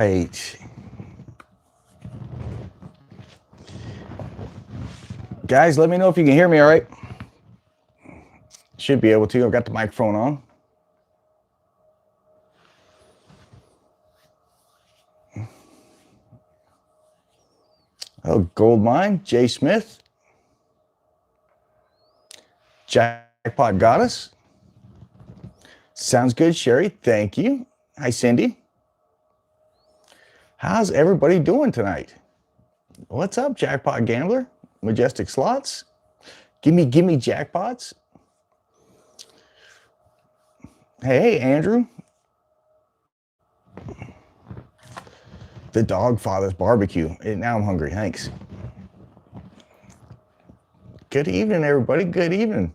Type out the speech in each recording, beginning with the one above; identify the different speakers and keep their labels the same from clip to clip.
Speaker 1: Right. Guys, let me know if you can hear me all right. Should be able to. I've got the microphone on. Oh, Gold Mine, Jay Smith, Jackpot Goddess. Sounds good, Sherry. Thank you. Hi, Cindy. How's everybody doing tonight? What's up, Jackpot Gambler? Majestic Slots? Give me jackpots. Hey, Andrew. The Dogfather's Barbecue. Now I'm hungry. Thanks. Good evening, everybody. Good evening.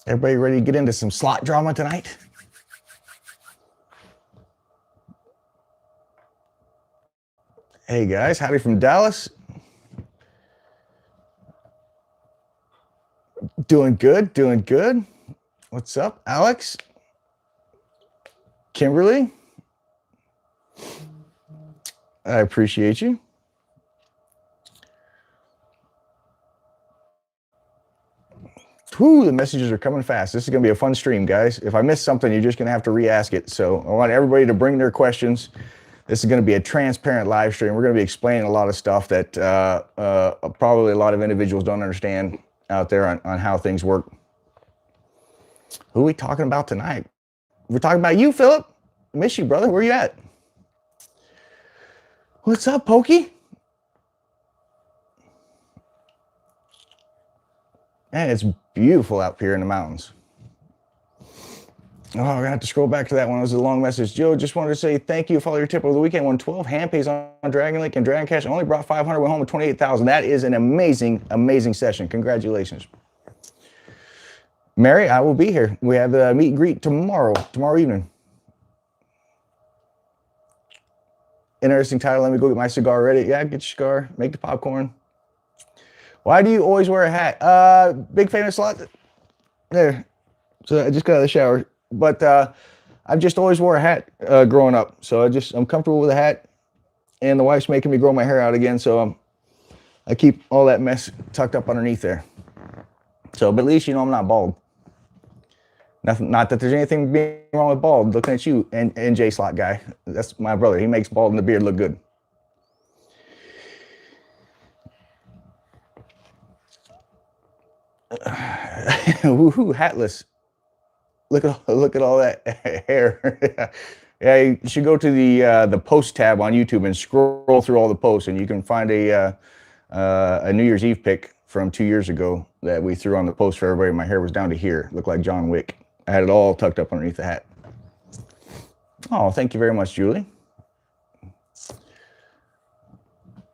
Speaker 1: Everybody ready to get into some slot drama tonight? Hey, guys. Howdy from Dallas. Doing good. Doing good. What's up, Alex? Kimberly? I appreciate you. Whew, the messages are coming fast. This is going to be a fun stream, guys. If I miss something, you're just going to have to re-ask it. So I want everybody to bring their questions. This is going to be a transparent live stream. We're going to be explaining a lot of stuff that probably a lot of individuals don't understand out there on how things work. Who are we talking about tonight? We're talking about you, Philip. Miss you, brother. Where you at? What's up, Pokey? Man, it's beautiful out here in the mountains. Oh, I'm gonna have to scroll back to that one. It was a long message. Joe, just wanted to say thank you for all your tip over the weekend. Won 12 hand pays on Dragon Link and Dragon Cash. Only brought 500. Went home with 28,000. That is an amazing session. Congratulations, Mary. I will be here. We have the meet and greet tomorrow evening. Interesting title. Let me go get my cigar ready. Yeah, get your cigar. Make the popcorn. Why do you always wear a hat? Big famous slot. There. So I just got out of the shower. But I've just always wore a hat growing up. So I'm comfortable with a hat. And the wife's making me grow my hair out again. So I keep all that mess tucked up underneath there. So, but at least you know I'm not bald. Nothing, not that there's anything being wrong with bald. Looking at you and J Slot guy. That's my brother. He makes bald and the beard look good. Woohoo, hatless. Look at all that hair. Yeah, you should go to the post tab on YouTube and scroll through all the posts, and you can find a New Year's Eve pic from 2 years ago that we threw on the post for everybody. My hair was down to here, looked like John Wick. I had it all tucked up underneath the hat. Oh, thank you very much, Julie.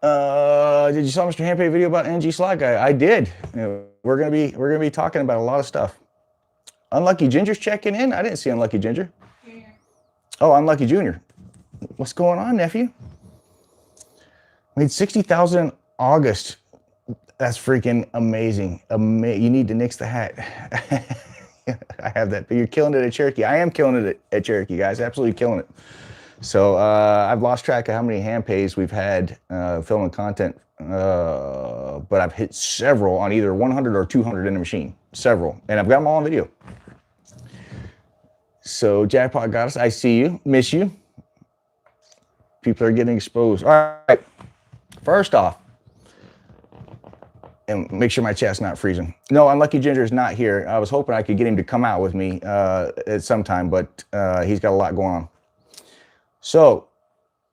Speaker 1: Did you saw Mr. Handpay video about NG Slot Guy? I did. We're gonna be talking about a lot of stuff. Unlucky Ginger's checking in. I didn't see Unlucky Ginger. Junior. Oh, Unlucky Junior. What's going on, nephew? Made 60,000 in August. That's freaking amazing. You need to nix the hat. I have that, but you're killing it at Cherokee. I am killing it at Cherokee, guys. Absolutely killing it. So I've lost track of how many hand pays we've had filming content, but I've hit several on either 100 or 200 in the machine. Several, and I've got them all on video. So Jackpot Goddess, I see you, miss you. People are getting exposed. All right, first off, and make sure my chat's not freezing. No, Unlucky Ginger is not here. I was hoping I could get him to come out with me at some time, but he's got a lot going on. So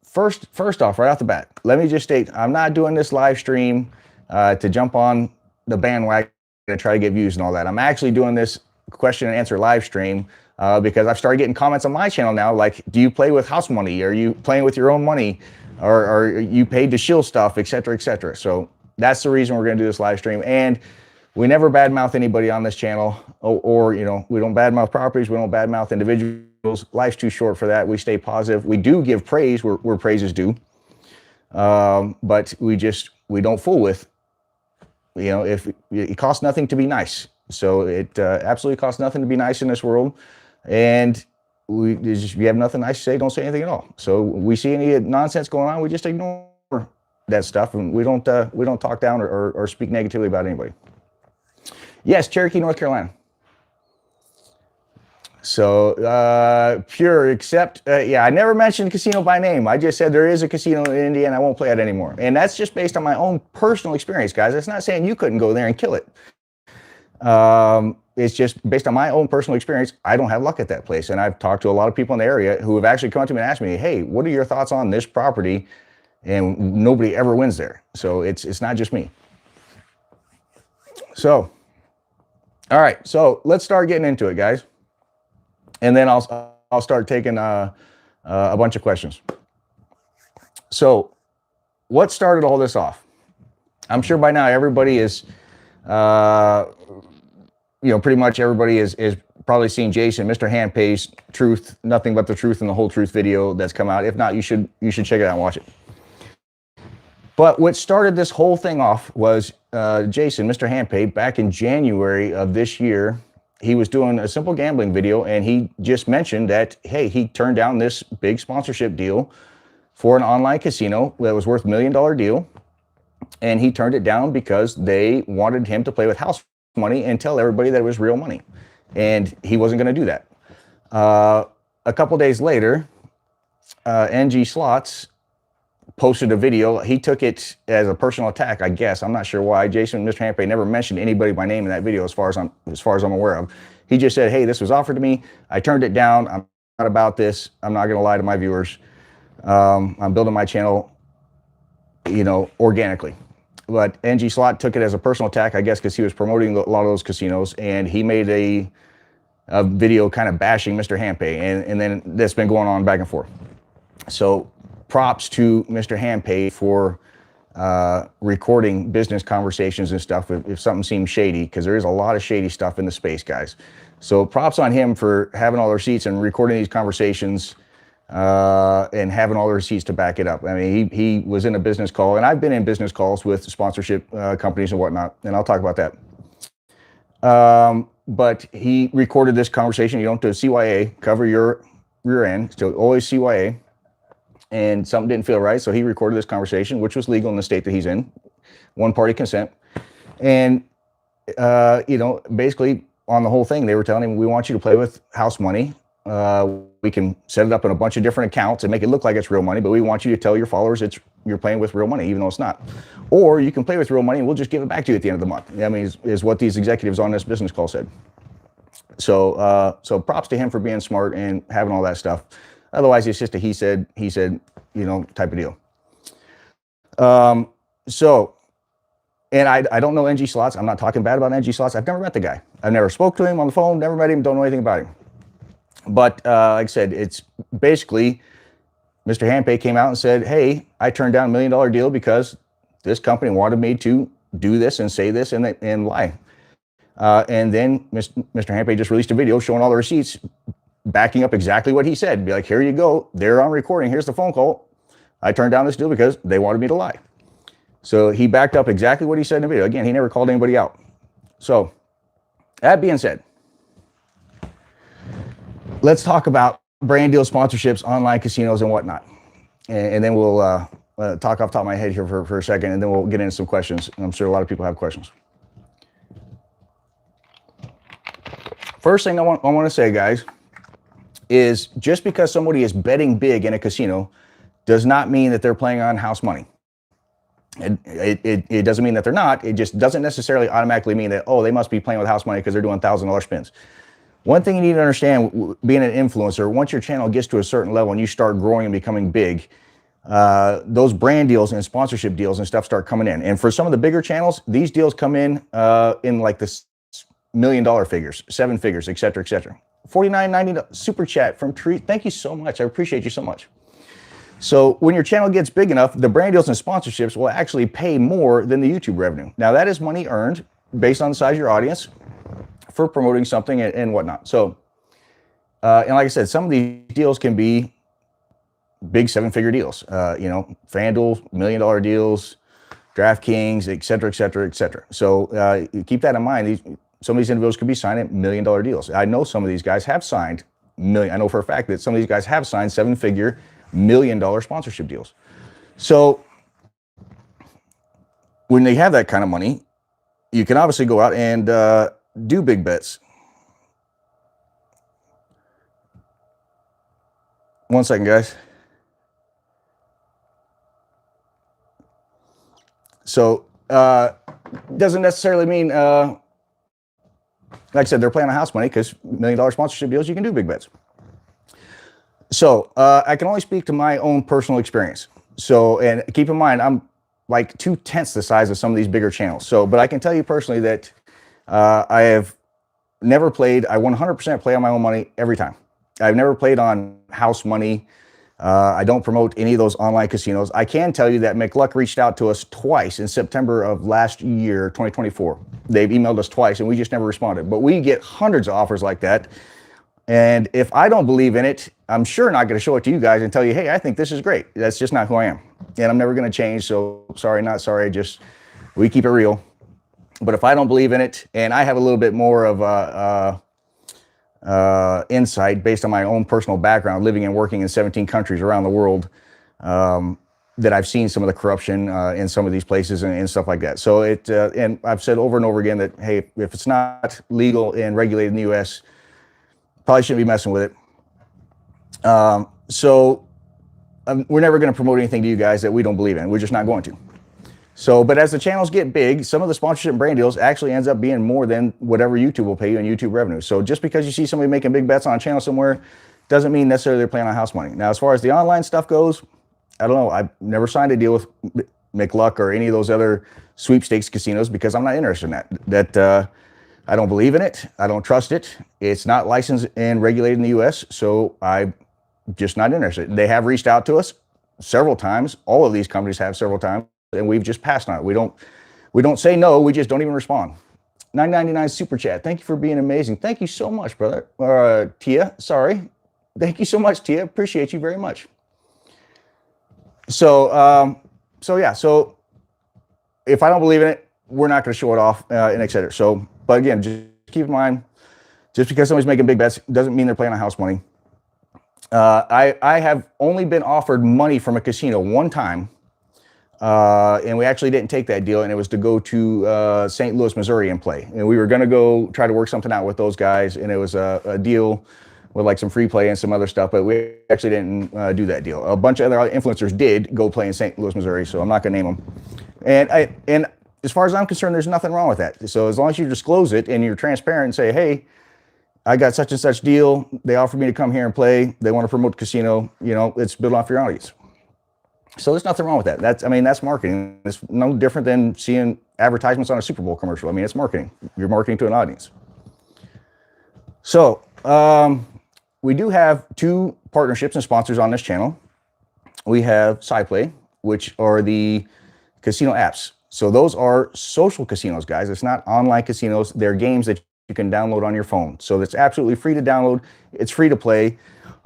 Speaker 1: first off, right off the bat, let me just state, I'm not doing this live stream to jump on the bandwagon and try to get views and all that. I'm actually doing this question and answer live stream because I've started getting comments on my channel now, like, do you play with house money? Are you playing with your own money? Or are you paid to shill stuff, et cetera, et cetera? So that's the reason we're gonna do this live stream. And we never badmouth anybody on this channel, or you know, we don't badmouth properties, we don't badmouth individuals. Life's too short for that. We stay positive. We do give praise where praise is due, but we don't fool with. You know, if it costs nothing to be nice, so it absolutely costs nothing to be nice in this world. And you have nothing nice to say, don't say anything at all. So we see any nonsense going on, we just ignore that stuff, and we don't talk down or speak negatively about anybody. Yes, Cherokee, North Carolina. So pure, except yeah, I never mentioned casino by name. I just said there is a casino in India and I won't play it anymore. And that's just based on my own personal experience, guys. That's not saying you couldn't go there and kill it. It's just based on my own personal experience. I don't have luck at that place. And I've talked to a lot of people in the area who have actually come to me and asked me, hey, what are your thoughts on this property? And nobody ever wins there. So it's not just me. So, all right. So let's start getting into it, guys. And then I'll start taking a bunch of questions. So what started all this off? I'm sure by now everybody is, pretty much everybody is probably seen Jason, Mr. Handpay's Truth, Nothing But the Truth and the Whole Truth video that's come out. If not, you should check it out and watch it. But what started this whole thing off was Jason, Mr. Handpay, back in January of this year. He was doing a simple gambling video, and he just mentioned that, hey, he turned down this big sponsorship deal for an online casino that was worth $1 million deal. And he turned it down because they wanted him to play with house money and tell everybody that it was real money. And he wasn't going to do that. A couple days later, NG Slots posted a video. He took it as a personal attack, I guess. I'm not sure why. Jason, Mr. Handpay never mentioned anybody by name in that video as far as I'm aware of. He just said, hey, this was offered to me. I turned it down. I'm not about this. I'm not going to lie to my viewers. I'm building my channel, organically. But NG Slot took it as a personal attack, I guess, because he was promoting a lot of those casinos, and he made a video kind of bashing Mr. Handpay, and then that's been going on back and forth. So props to Mr. Handpay for recording business conversations and stuff if something seems shady, because there is a lot of shady stuff in the space, guys. So props on him for having all the receipts and recording these conversations and having all the receipts to back it up. I mean, he was in a business call, and I've been in business calls with sponsorship companies and whatnot, and I'll talk about that. But he recorded this conversation. You don't have to CYA, cover your rear end, so always CYA. And something didn't feel right, so he recorded this conversation, which was legal in the state that he's in, one-party consent. And, basically on the whole thing, they were telling him, we want you to play with house money. We can set it up in a bunch of different accounts and make it look like it's real money, but we want you to tell your followers you're playing with real money, even though it's not. Or you can play with real money and we'll just give it back to you at the end of the month. I mean, is what these executives on this business call said. So props to him for being smart and having all that stuff. Otherwise, it's just a he said, type of deal. And I don't know NG Slots. I'm not talking bad about NG Slots. I've never met the guy. I've never spoke to him on the phone, never met him, don't know anything about him. But like I said, it's basically Mr. Handpay came out and said, hey, I turned down $1 million deal because this company wanted me to do this and say this and lie. And then Mr. Handpay just released a video showing all the receipts backing up exactly what he said. Be like, here you go. They're on recording. Here's the phone call. I turned down this deal because they wanted me to lie. So he backed up exactly what he said in the video. Again, he never called anybody out. So that being said, let's talk about brand deal sponsorships, online casinos and whatnot. And then we'll talk off the top of my head here for a second, and then we'll get into some questions. I'm sure a lot of people have questions. First thing I want to say, guys, is just because somebody is betting big in a casino does not mean that they're playing on house money. It doesn't mean that they're not. It just doesn't necessarily automatically mean that, oh, they must be playing with house money because they're doing $1,000 spins. One thing you need to understand, being an influencer, once your channel gets to a certain level and you start growing and becoming big, those brand deals and sponsorship deals and stuff start coming in. And for some of the bigger channels, these deals come in like this $1 million figures, 7 figures, et cetera, et cetera. $49.90 super chat from Tree. Thank you so much. I appreciate you so much. So when your channel gets big enough, the brand deals and sponsorships will actually pay more than the YouTube revenue. Now that is money earned based on the size of your audience for promoting something and whatnot. So, and like I said, some of these deals can be big 7-figure deals. FanDuel, $1 million deals, DraftKings, et cetera, et cetera, et cetera. So keep that in mind. Some of these individuals could be signing $1 million deals. I know some of these guys have signed million. I know for a fact that some of these guys have signed 7-figure, $1 million sponsorship deals. So when they have that kind of money, you can obviously go out and do big bets. One second, guys. So doesn't necessarily mean, like I said, they're playing on house money, because $1 million sponsorship deals, you can do big bets. So I can only speak to my own personal experience. So, and keep in mind, I'm like 2/10 the size of some of these bigger channels. So, but I can tell you personally that I have never played. I 100% play on my own money every time. I've never played on house money. I don't promote any of those online casinos. I can tell you that McLuck reached out to us twice in September of last year, 2024. They've emailed us twice and we just never responded. But we get hundreds of offers like that. And if I don't believe in it, I'm sure not going to show it to you guys and tell you, hey, I think this is great. That's just not who I am. And I'm never going to change. So sorry, not sorry. Just, we keep it real. But if I don't believe in it, and I have a little bit more of insight based on my own personal background, living and working in 17 countries around the world, that I've seen some of the corruption in some of these places and stuff like that. So and I've said over and over again that, hey, if it's not legal and regulated in the US, probably shouldn't be messing with it. We're never going to promote anything to you guys that we don't believe in. We're just not going to. So, but as the channels get big, some of the sponsorship and brand deals actually ends up being more than whatever YouTube will pay you in YouTube revenue. So just because you see somebody making big bets on a channel somewhere doesn't mean necessarily they're playing on house money. Now, as far as the online stuff goes, I don't know. I've never signed a deal with McLuck or any of those other sweepstakes casinos because I'm not interested in that. I don't believe in it. I don't trust it. It's not licensed and regulated in the US, so I'm just not interested. They have reached out to us several times. All of these companies have several times. And we've just passed on it. We don't say no. We just don't even respond. $9.99 super chat. Thank you for being amazing. Thank you so much, brother. Tia, sorry. Thank you so much, Tia. Appreciate you very much. So, yeah. So if I don't believe in it, we're not going to show it off, and et cetera. So, but again, just keep in mind, just because somebody's making big bets doesn't mean they're playing on house money. I have only been offered money from a casino one time. And we actually didn't take that deal, and it was to go to St. Louis, Missouri and play. And we were going to go try to work something out with those guys, and it was a deal with like some free play and some other stuff, but we actually didn't do that deal. A bunch of other influencers did go play in St. Louis, Missouri, so I'm not going to name them. And as far as I'm concerned, there's nothing wrong with that. So as long as you disclose it and you're transparent and say, hey, I got such and such deal. They offered me to come here and play. They want to promote the casino. You know, it's built off your audience. So there's nothing wrong with that. That's marketing. It's no different than seeing advertisements on a Super Bowl commercial. I mean, it's marketing. You're marketing to an audience. So we do have 2 partnerships and sponsors on this channel. We have SciPlay, which are the casino apps. So those are social casinos, guys. It's not online casinos. They're games that you can download on your phone. So it's absolutely free to download. It's free to play.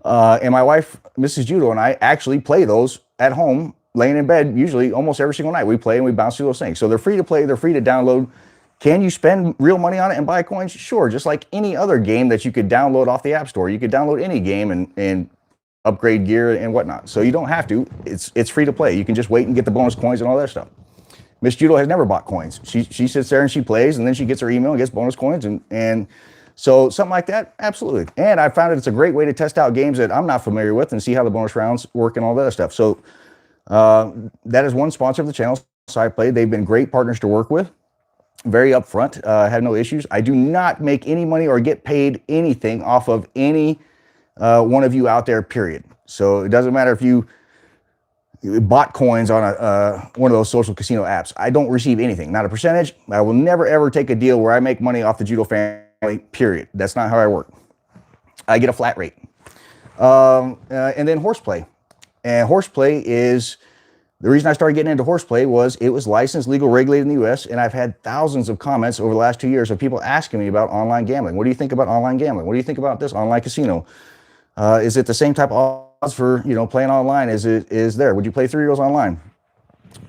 Speaker 1: And my wife, Mrs. Judo, and I actually play those at home, laying in bed, usually almost every single night. We play and we bounce through those things. So they're free to play. They're free to download. Can you spend real money on it and buy coins? Sure. Just like any other game that you could download off the App Store. You could download any game and upgrade gear and whatnot. So you don't have to. It's free to play. You can just wait and get the bonus coins and all that stuff. Miss Judo has never bought coins. She sits there and she plays, and then she gets her email and gets bonus coins. And so something like that, absolutely. And I found that it's a great way to test out games that I'm not familiar with and see how the bonus rounds work and all that other stuff. So that is one sponsor of the channel, SciPlay. They've been great partners to work with. Very upfront, have no issues. I do not make any money or get paid anything off of any one of you out there, period. So it doesn't matter if you bought coins on one of those social casino apps. I don't receive anything, not a percentage. I will never, ever take a deal where I make money off the Judo family, period. That's not how I work. I get a flat rate. And then horseplay. And horseplay is, the reason I started getting into horseplay was it was licensed, legal, regulated in the US, and I've had thousands of comments over the last 2 years of people asking me about online gambling. What do you think about online gambling? What do you think about this online casino? Is it the same type of odds for, playing online as it is there? Would you play 3-year-olds online?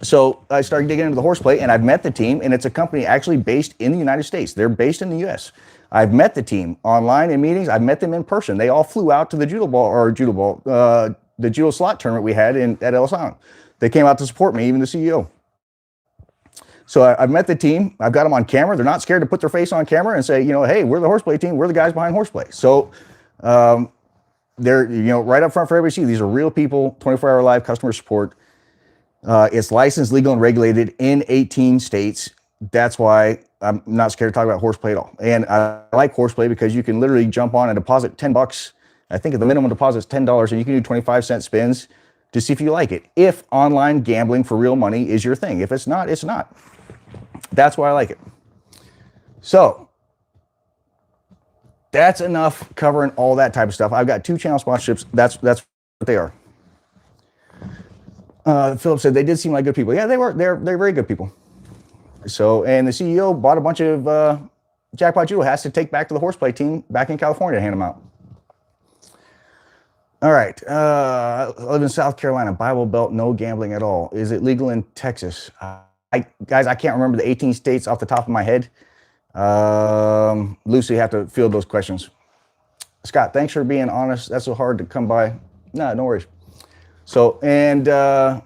Speaker 1: So I started digging into the horseplay, and I've met the team, and it's a company actually based in the United States. They're based in the US. I've met the team online in meetings. I've met them in person. They all flew out to the the judo slot tournament we had at Ellis Island. They came out to support me, even the CEO. So I've met the team. I've got them on camera. They're not scared to put their face on camera and say, hey, we're the Horseplay team. We're the guys behind Horseplay. So they're, right up front for everybody to see. These are real people, 24-hour live customer support. It's licensed, legal, and regulated in 18 states. That's why I'm not scared to talk about Horseplay at all. And I like Horseplay because you can literally jump on and deposit $10. I think the minimum deposit is $10, and you can do 25-cent spins to see if you like it. If online gambling for real money is your thing. If it's not, it's not. That's why I like it. So that's enough covering all that type of stuff. I've got 2 channel sponsorships. That's what they are. Philip said they did seem like good people. Yeah, they were. They're very good people. So, and the CEO bought a bunch of Jackpot Judo hats to take back to the Horseplay team back in California to hand them out. All right. I live in South Carolina. Bible Belt, no gambling at all. Is it legal in Texas? Guys, I can't remember the 18 states off the top of my head. Lucy, you have to field those questions. Scott, thanks for being honest. That's so hard to come by. No worries. So, and yeah,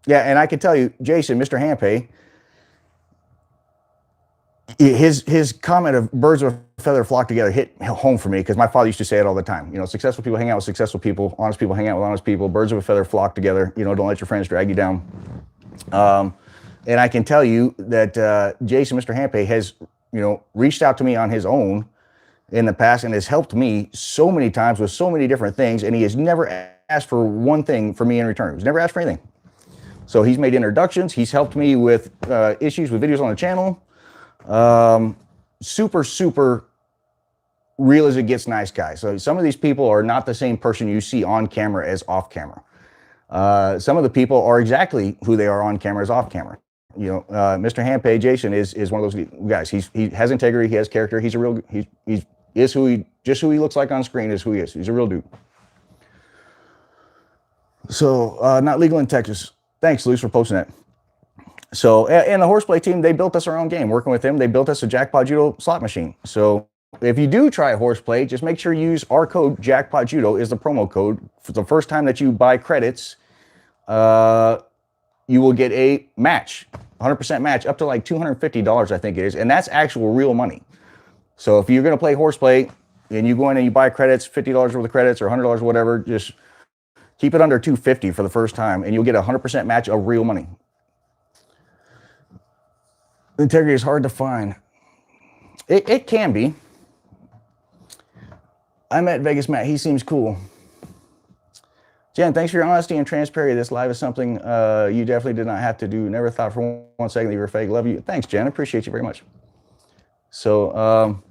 Speaker 1: and I can tell you, Jason, Mr. Hampay, his comment of birds of a feather flock together hit home for me because my father used to say it all the time. Successful people hang out with successful people. Honest people hang out with honest people. Birds of a feather flock together. Don't let your friends drag you down. And I can tell you that Jason, Mr. Hampay, has reached out to me on his own in the past and has helped me so many times with so many different things. And he has never asked for one thing for me in return. He's never asked for anything. So he's made introductions. He's helped me with issues with videos on the channel. Super real as it gets nice guy. So some of these people are not the same person you see on camera as off camera. Some of the people are exactly who they are on camera as off camera. Mr. Hampay, Jason is one of those guys. He has integrity. He has character. He's a real. He is who he looks like on screen is who he is. He's a real dude. So not legal in Texas. Thanks, Luce, for posting that. So and the Horseplay team, they built us our own game. Working with them, they built us a Jackpot Judo slot machine. So if you do try Horseplay, just make sure you use our code Jackpot Judo is the promo code. For the first time that you buy credits, you will get a match. 100% match up to like $250, I think it is. And that's actual real money. So if you're going to play Horseplay and you go in and you buy credits, $50 worth of credits or $100, whatever, just keep it under $250 for the first time and you'll get a 100% match of real money. Integrity is hard to find. It can be. I met Vegas Matt. He seems cool. Jen, thanks for your honesty and transparency. This live is something you definitely did not have to do. Never thought for one second that you were fake. Love you. Thanks, Jen. I appreciate you very much. So,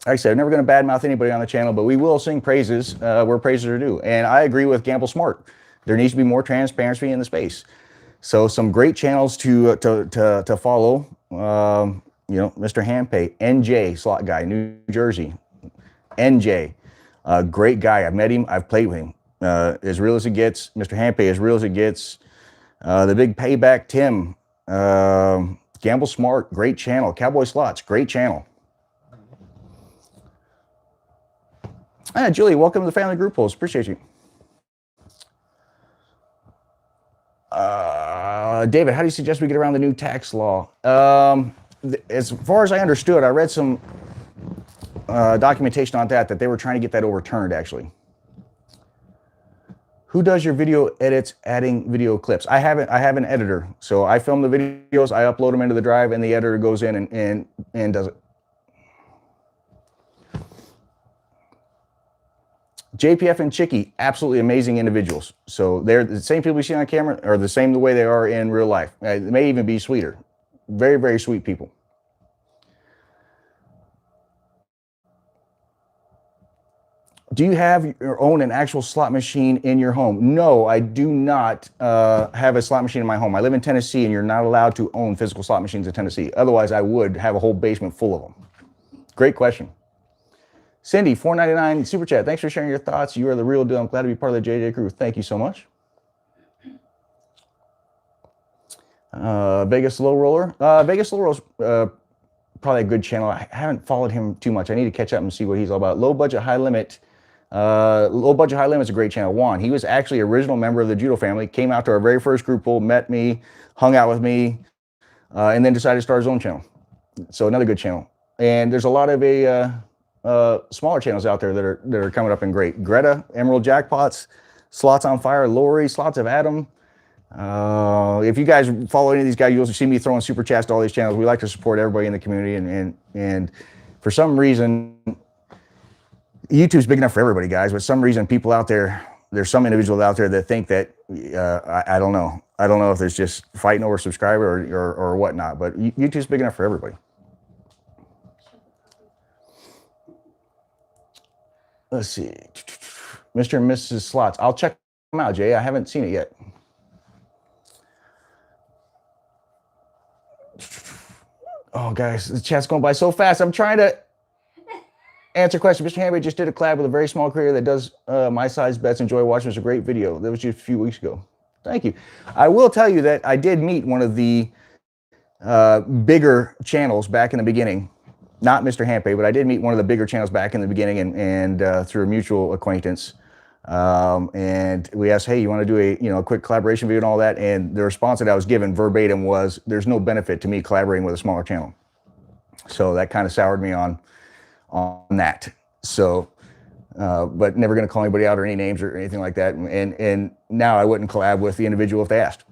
Speaker 1: like I said, I'm never going to badmouth anybody on the channel, but we will sing praises where praises are due. And I agree with Gamble Smart. There needs to be more transparency in the space. So, some great channels to follow. Mr. Hampay, NJ slot guy, New Jersey. NJ, great guy. I've met him. I've played with him. As real as it gets. Mr. Hampay, as real as it gets. The Big Payback Tim, Gamble Smart, great channel. Cowboy Slots, great channel. Julie, welcome to the family group post. Appreciate you. David, how do you suggest we get around the new tax law? As far as I understood, I read some documentation on that they were trying to get that overturned, actually. Who does your video edits, adding video clips? I have an editor. So I film the videos, I upload them into the drive, and the editor goes in and does it. JPF and Chicky, absolutely amazing individuals. So they're the same people you see on camera, or the same the way they are in real life. They may even be sweeter. Very, very sweet people. Do you have or own an actual slot machine in your home? No, I do not have a slot machine in my home. I live in Tennessee, and you're not allowed to own physical slot machines in Tennessee. Otherwise, I would have a whole basement full of them. Great question. Cindy, $4.99 super chat. Thanks for sharing your thoughts. You are the real deal. I'm glad to be part of the JJ crew. Thank you so much. Vegas Slow Roller. Vegas Slow Roller probably a good channel. I haven't followed him too much. I need to catch up and see what he's all about. Low budget, high limit. Low budget, high limit is a great channel. Juan, he was actually original member of the judo family. Came out to our very first group pool, met me, hung out with me, and then decided to start his own channel. So another good channel. And there's a lot of smaller channels out there that are coming up and great. Greta, Emerald Jackpots, Slots on Fire, Lori, Slots of Adam. If you guys follow any of these guys, you'll see me throwing super chats to all these channels. We like to support everybody in the community, and for some reason, YouTube's big enough for everybody, guys. But some reason, people out there, there's some individuals out there that think that I don't know. I don't know if there's just fighting over subscriber or whatnot. But YouTube's big enough for everybody. Let's see, Mr. and Mrs. Slots. I'll check them out, Jay. I haven't seen it yet. Oh, guys, the chat's going by so fast. I'm trying to answer questions. Mr. Hamby just did a collab with a very small creator that does my size bets. Enjoy watching. It's a great video. That was just a few weeks ago. Thank you. I will tell you that I did meet one of the bigger channels back in the beginning. Not Mr. Hampe, but I did meet one of the bigger channels back in the beginning, and through a mutual acquaintance. And we asked, hey, you want to do a quick collaboration video and all that? And the response that I was given verbatim was, there's no benefit to me collaborating with a smaller channel. So that kind of soured me on that. So, but never going to call anybody out or any names or anything like that. And now I wouldn't collab with the individual if they asked.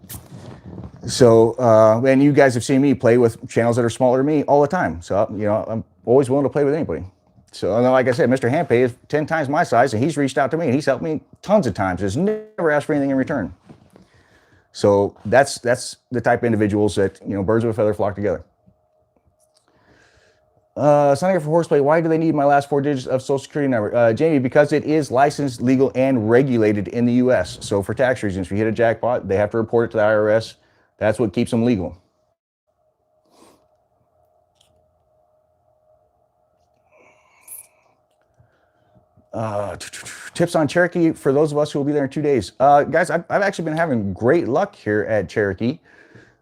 Speaker 1: So, and you guys have seen me play with channels that are smaller than me all the time. So, I'm always willing to play with anybody. So, and like I said, Mr. Hampe is 10 times my size, and he's reached out to me, and he's helped me tons of times. Has never asked for anything in return. So that's the type of individuals that, birds of a feather flock together. Signing up for horseplay. Why do they need my last 4 digits of social security number? Jamie, because it is licensed, legal, and regulated in the U.S. So for tax reasons, if you hit a jackpot, they have to report it to the IRS. That's what keeps them legal. Tips on Cherokee for those of us who will be there in 2 days. Guys, I've actually been having great luck here at Cherokee.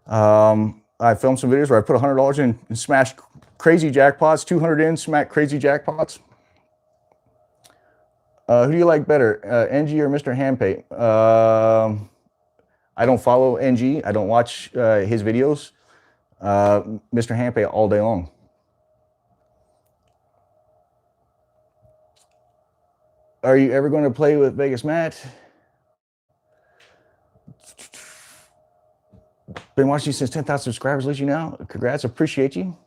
Speaker 1: I filmed some videos where I put $100 in and smashed crazy jackpots, 200 in, smacked crazy jackpots. Who do you like better, NG or Mr. Hampe? I don't follow NG. I don't watch his videos. Mr. Hampe all day long. Are you ever going to play with Vegas Matt? Been watching you since 10,000 subscribers. Let you know. Congrats. Appreciate you.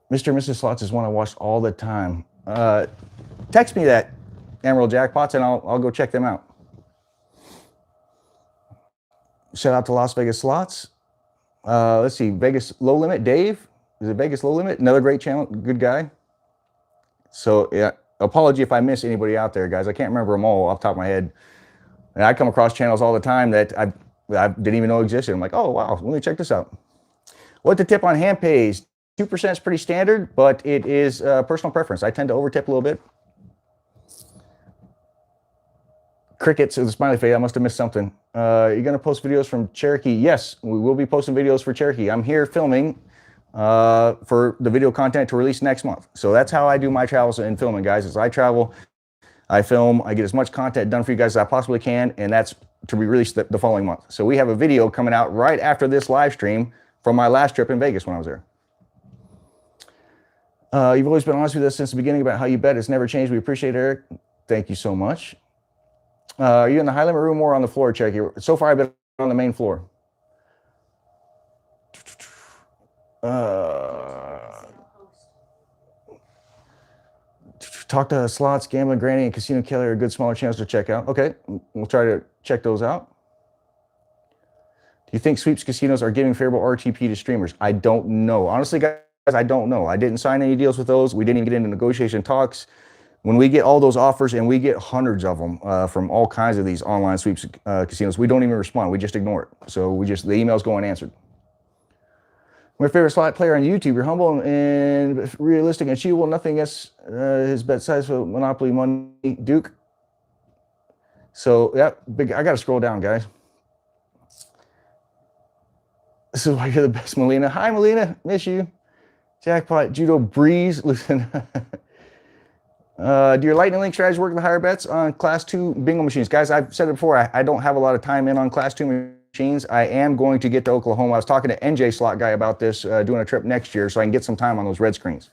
Speaker 1: Mr. and Mrs. Slots is one I watch all the time. Text me that, Emerald Jackpots, and I'll go check them out. Shout out to Las Vegas Slots. Let's see, Vegas Low Limit, Dave. Is it Vegas Low Limit? Another great channel, good guy. So yeah, apology if I miss anybody out there, guys. I can't remember them all off the top of my head. And I come across channels all the time that I didn't even know existed. I'm like, oh wow, let me check this out. What the tip on hand pays? 2% is pretty standard, but it is personal preference. I tend to overtip a little bit. Crickets with a smiley face. I must have missed something. You're going to post videos from Cherokee? Yes, we will be posting videos for Cherokee. I'm here filming for the video content to release next month. So that's how I do my travels and filming, guys. As I travel, I film, I get as much content done for you guys as I possibly can, and that's to be released the following month. So we have a video coming out right after this live stream from my last trip in Vegas when I was there. You've always been honest with us since the beginning about how you bet. It's never changed. We appreciate it, Eric. Thank you so much. Are you in the high limit room or on the floor, Cherokee? So far, I've been on the main floor. Talk to Slots, Gambling Granny, and Casino Kelly are good smaller channels to check out. Okay, we'll try to check those out. Do you think sweeps casinos are giving favorable RTP to streamers? I don't know. Honestly, guys, I don't know. I didn't sign any deals with those. We didn't even get into negotiation talks. When we get all those offers, and we get hundreds of them from all kinds of these online sweeps casinos, we don't even respond. We just ignore it. So the emails go unanswered. My favorite slot player on YouTube. You're humble and realistic and achievable. Nothing against his bet size for Monopoly money. Duke. So yeah, I got to scroll down, guys. This is why you're the best, Melina. Hi, Melina. Miss you. Jackpot, Judo, Breeze. Listen. Do your lightning link strategies work with higher bets on class 2 bingo machines? Guys, I've said it before. I don't have a lot of time in on class 2 machines. I am going to get to Oklahoma. I was talking to NJ Slot Guy about this, doing a trip next year so I can get some time on those red screens.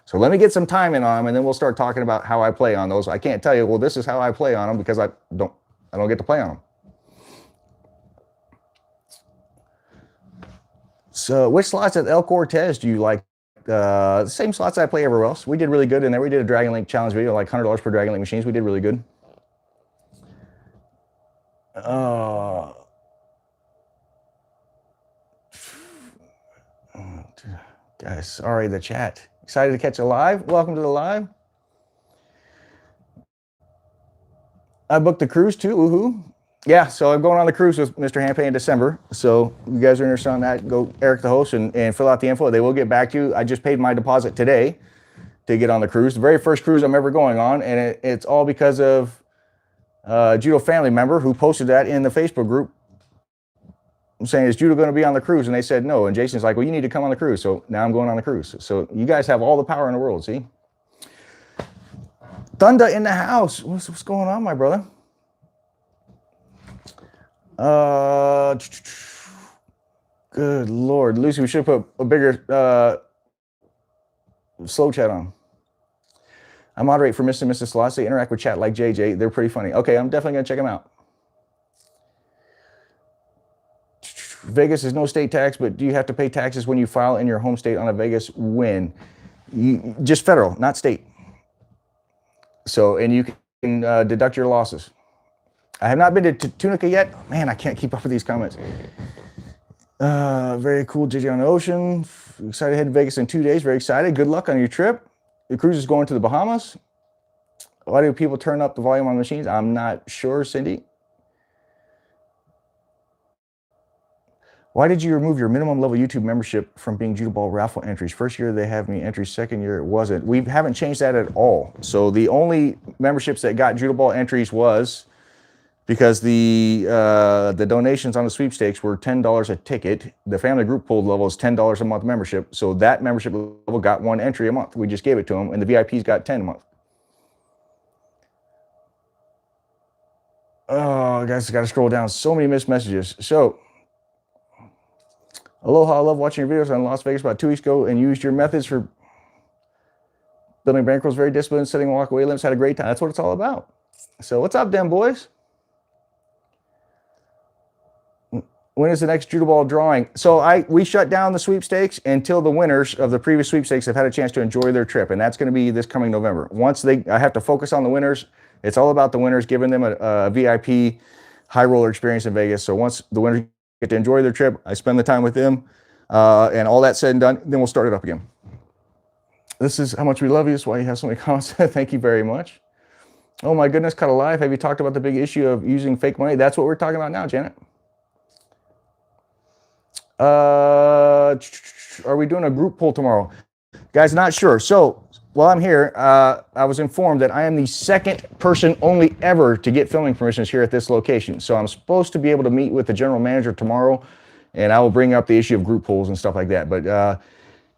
Speaker 1: So let me get some time in on them, and then we'll start talking about how I play on those. I can't tell you, well, this is how I play on them because I don't get to play on them. So which slots at El Cortez do you like? The same slots I play everywhere else. We did really good in there. We did a Dragon Link challenge video, like $100 per Dragon Link machines. We did really good. Guys, sorry, the chat. Excited to catch a live? Welcome to the live. I booked the cruise too. Woohoo! Yeah, so I'm going on the cruise with Mr. Hampay in December. So you guys are interested on that, go Eric the host and fill out the info. They will get back to you. I just paid my deposit today to get on the cruise. The very first cruise I'm ever going on, and it's all because of a Judo family member who posted that in the Facebook group. I'm saying, is Judo going to be on the cruise? And they said no. And Jason's like, well, you need to come on the cruise. So now I'm going on the cruise. So you guys have all the power in the world, see? Thunder in the house. What's going on, my brother? Good Lord. Lucy, we should put a bigger slow chat on. I moderate for Mr. and Mrs. Slots. They interact with chat like JJ. They're pretty funny. Okay, I'm definitely going to check them out. Vegas is no state tax, but do you have to pay taxes when you file in your home state on a Vegas win? Just federal, not state. So, and you can deduct your losses. I have not been to Tunica yet. Man, I can't keep up with these comments. Very cool, JJ on the ocean. Excited to head to Vegas in 2 days. Very excited. Good luck on your trip. The cruise is going to the Bahamas. Why do people turn up the volume on machines? I'm not sure, Cindy. Why did you remove your minimum level YouTube membership from being Judo Ball raffle entries? First year they have me entries, second year it wasn't. We haven't changed that at all. So the only memberships that got Judo Ball entries was because the donations on the sweepstakes were $10 a ticket. The family group pool level is $10 a month membership. So that membership level got 1 entry a month. We just gave it to them, and the VIPs got 10 a month. Oh, guys, I got to scroll down. So many missed messages. So, aloha, I love watching your videos on Las Vegas about 2 weeks ago and used your methods for building bankrolls. Very disciplined, setting walk-away limits. Had a great time. That's what it's all about. So what's up, them boys? When is the next Judo Ball drawing? So we shut down the sweepstakes until the winners of the previous sweepstakes have had a chance to enjoy their trip, and that's going to be this coming November. Once I have to focus on the winners. It's all about the winners, giving them a VIP high roller experience in Vegas. So once the winners get to enjoy their trip, I spend the time with them, and all that said and done, then we'll start it up again. This is how much we love you. That's why you have so many comments. Thank you very much. Oh my goodness, cut alive. Have you talked about the big issue of using fake money? That's what we're talking about now, Janet. Are we doing a group poll tomorrow? Guys, not sure. So while I'm here, I was informed that I am the second person only ever to get filming permissions here at this location. So I'm supposed to be able to meet with the general manager tomorrow, and I will bring up the issue of group polls and stuff like that. But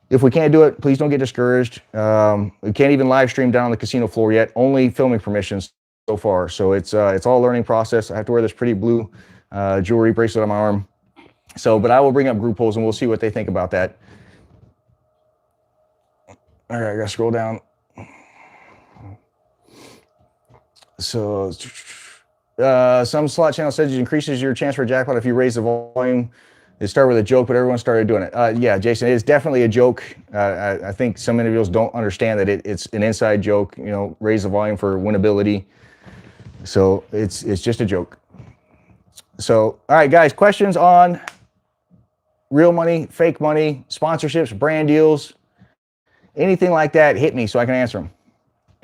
Speaker 1: if we can't do it, please don't get discouraged. We can't even live stream down on the casino floor yet. Only filming permissions so far. So it's all a learning process. I have to wear this pretty blue jewelry bracelet on my arm. So, but I will bring up group polls and we'll see what they think about that. All right, I gotta scroll down. So, some slot channel says it increases your chance for a jackpot if you raise the volume. It started with a joke, but everyone started doing it. Yeah, Jason, it is definitely a joke. I think some individuals don't understand that it's an inside joke. You know, raise the volume for winnability. So it's just a joke. So, all right, guys, questions on real money, fake money, sponsorships, brand deals, anything like that, hit me so I can answer them.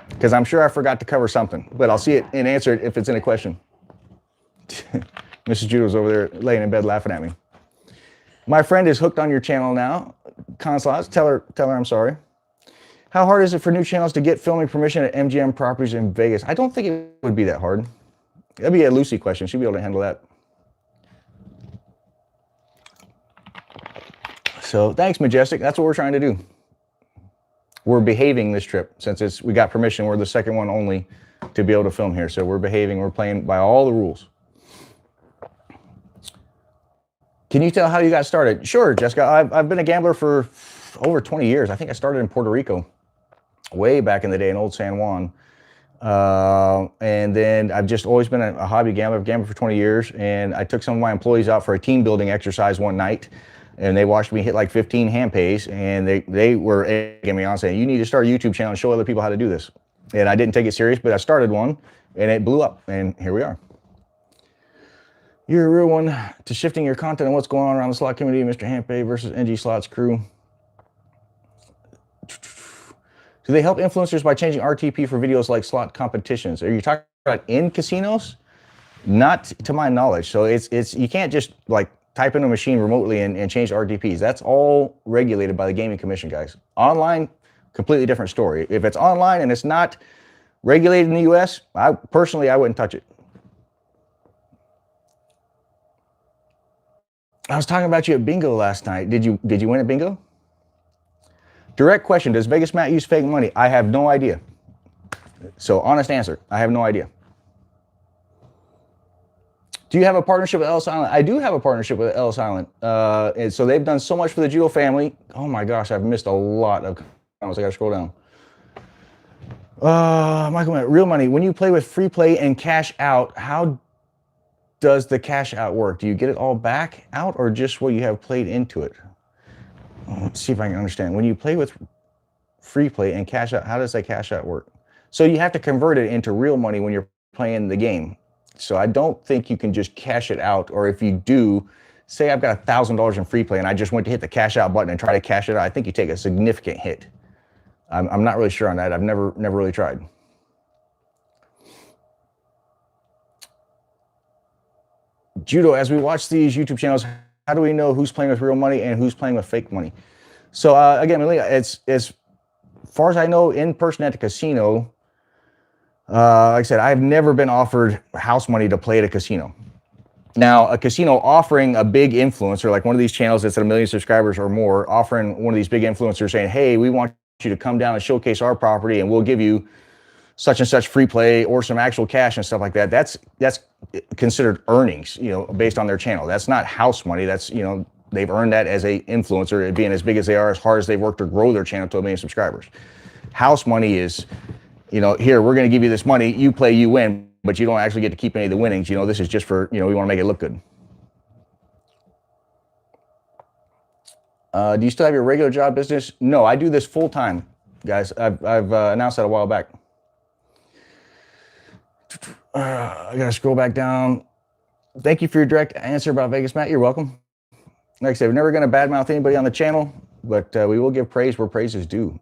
Speaker 1: Because I'm sure I forgot to cover something, but I'll see it and answer it if it's in a question. Mrs. Judo's over there laying in bed laughing at me. My friend is hooked on your channel now. Conslots, tell her I'm sorry. How hard is it for new channels to get filming permission at MGM properties in Vegas? I don't think it would be that hard. That'd be a Lucy question. She'd be able to handle that. So thanks, Majestic. That's what we're trying to do. We're behaving this trip since we got permission. We're the second one only to be able to film here. So we're behaving. We're playing by all the rules. Can you tell how you got started? Sure, Jessica. I've been a gambler for over 20 years. I think I started in Puerto Rico way back in the day in old San Juan. And then I've just always been a hobby gambler. I've gambled for 20 years. And I took some of my employees out for a team building exercise one night. And they watched me hit like 15 hand pays, and they were egging me on saying, you need to start a YouTube channel and show other people how to do this. And I didn't take it serious, but I started one, and it blew up, and here we are. You're a real one to shifting your content and what's going on around the slot community, Mr. Handpay versus NG Slots crew. Do they help influencers by changing RTP for videos like slot competitions? Are you talking about in casinos? Not to my knowledge. So it's you can't just like type in a machine remotely and change RTPs. That's all regulated by the Gaming Commission, guys. Online, completely different story. If it's online and it's not regulated in the US, I wouldn't touch it. I was talking about you at bingo last night. Did you win at bingo? Direct question, does Vegas Matt use fake money? I have no idea. So honest answer, I have no idea. Do you have a partnership with Ellis Island? I do have a partnership with Ellis Island. And so they've done so much for the judo family. Oh my gosh, I've missed a lot of comments. I gotta scroll down. Michael, real money. When you play with free play and cash out, how does the cash out work? Do you get it all back out or just what you have played into it? Let's see if I can understand. When you play with free play and cash out, how does that cash out work? So you have to convert it into real money when you're playing the game. So I don't think you can just cash it out, or if you do, say I've got $1,000 in free play and I just went to hit the cash out button and try to cash it out, I think you take a significant hit. I'm not really sure on that. I've never really tried. Judo, as we watch these YouTube channels, how do we know who's playing with real money and who's playing with fake money? So again, it's as far as I know, in person at the casino, like I said, I've never been offered house money to play at a casino. Now, a casino offering a big influencer, like one of these channels that's at 1 million subscribers or more, offering one of these big influencers saying, hey, we want you to come down and showcase our property and we'll give you such and such free play or some actual cash and stuff like that. That's considered earnings, based on their channel. That's not house money. That's, they've earned that as a influencer, being as big as they are, as hard as they've worked to grow their channel to 1 million subscribers. House money is, here, we're going to give you this money, you play, you win, but you don't actually get to keep any of the winnings. This is just for, we want to make it look good. Do you still have your regular job business? No, I do this full time, guys. I've announced that a while back. I got to scroll back down. Thank you for your direct answer about Vegas, Matt. You're welcome. Like I said, we're never going to badmouth anybody on the channel, but we will give praise where praise is due.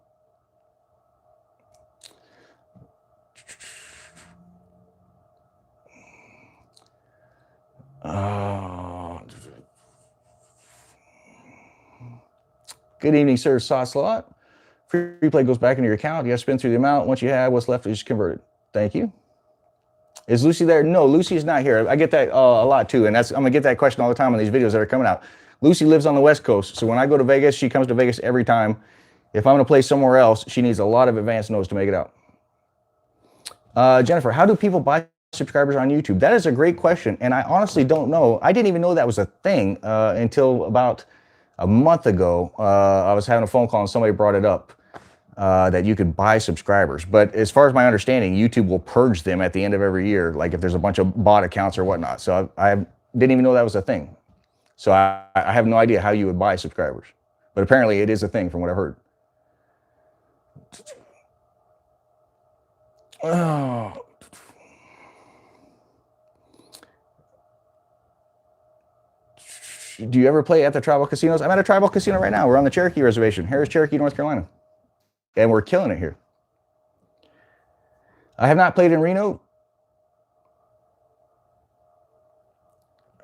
Speaker 1: Good evening, sir. Sauce Lot. Free play goes back into your account. You have to spend through the amount. Once you have what's left, is converted. Thank you. Is Lucy there? No, Lucy is not here. I get that a lot too, and I'm gonna get that question all the time on these videos that are coming out. Lucy lives on the West Coast, so when I go to Vegas, she comes to Vegas every time. If I'm gonna play somewhere else, she needs a lot of advance notice to make it out. Jennifer, how do people buy subscribers on YouTube? That is a great question, and I honestly don't know. I didn't even know that was a thing until about a month ago. I was having a phone call and somebody brought it up. That you could buy subscribers. But as far as my understanding, YouTube will purge them at the end of every year, like if there's a bunch of bot accounts or whatnot. So I didn't even know that was a thing. So I have no idea how you would buy subscribers. But apparently it is a thing from what I've heard. Oh. Do you ever play at the tribal casinos? I'm at a tribal casino right now. We're on the Cherokee Reservation, Harris, Cherokee, North Carolina. And we're killing it here. I have not played in Reno.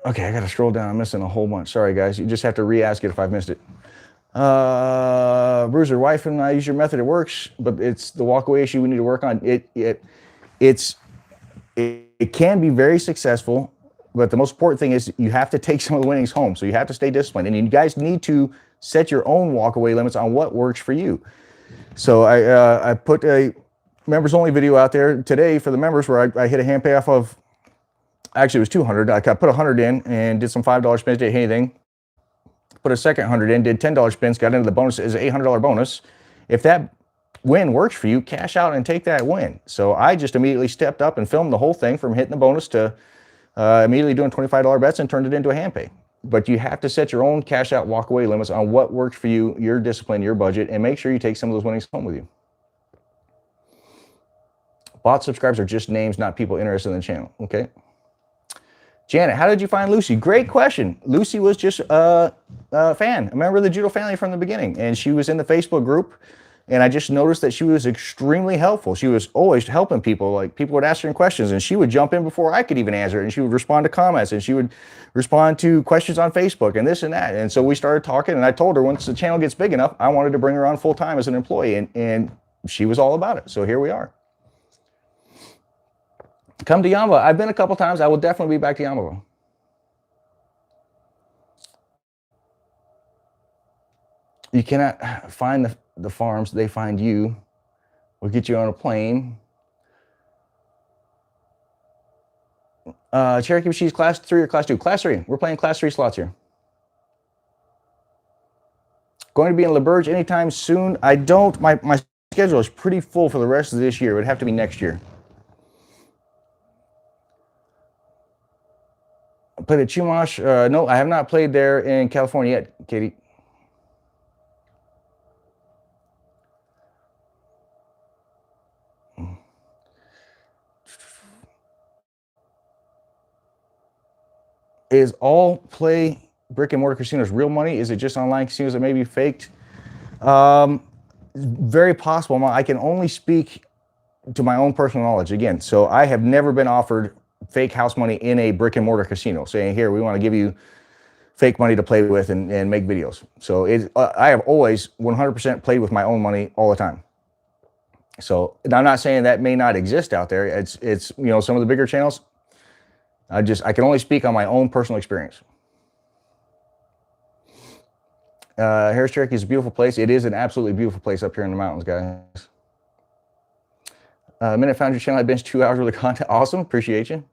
Speaker 1: Okay, I got to scroll down. I'm missing a whole bunch. Sorry, guys. You just have to re-ask it if I've missed it. Bruiser, wife and I use your method. It works, but it's the walkaway issue we need to work on. It can be very successful But the most important thing is you have to take some of the winnings home. So you have to stay disciplined, and you guys need to set your own walkaway limits on what works for you. So I put a members only video out there today for the members where I hit a hand payoff of, actually it was 200. I put 100 in and did some $5 spins, didn't hit anything. Put a second 100 in, did $10 spins, got into the bonus as an $800 bonus. If that win works for you, cash out and take that win. So I just immediately stepped up and filmed the whole thing from hitting the bonus to immediately doing $25 bets and turned it into a hand pay. But you have to set your own cash out walk away limits on what works for you, your discipline, your budget, and make sure you take some of those winnings home with you. Bot subscribers are just names, not people interested in the channel. Okay. Janet, how did you find Lucy? Great question. Lucy was just a fan, a member of the judo family from the beginning, and she was in the Facebook group. And I just noticed that she was extremely helpful. She was always helping people. Like, people would ask her questions and she would jump in before I could even answer it. And she would respond to comments and she would respond to questions on Facebook and this and that. And so we started talking, and I told her once the channel gets big enough, I wanted to bring her on full time as an employee. And she was all about it. So here we are. Come to Yamba. I've been a couple times. I will definitely be back to Yamba. You cannot find the farms, they find you. We'll get you on a plane. Cherokee Machines, class 3 or class 2? Class 3. We're playing class 3 slots here. Going to be in LaBerge anytime soon? I don't. My schedule is pretty full for the rest of this year. It would have to be next year. I played at Chumash. No, I have not played there in California yet, Katie. Is all play brick and mortar casinos real money? Is it just online casinos that may be faked? Very possible. I can only speak to my own personal knowledge again. So I have never been offered fake house money in a brick and mortar casino saying, here, we want to give you fake money to play with and make videos. So I have always 100% played with my own money all the time. So I'm not saying that may not exist out there. It's you know, some of the bigger channels, I can only speak on my own personal experience. Harris Cherokee is a beautiful place. It is an absolutely beautiful place up here in the mountains, guys. Minute found your channel. I binged 2 hours worth of content. Awesome. Appreciate you.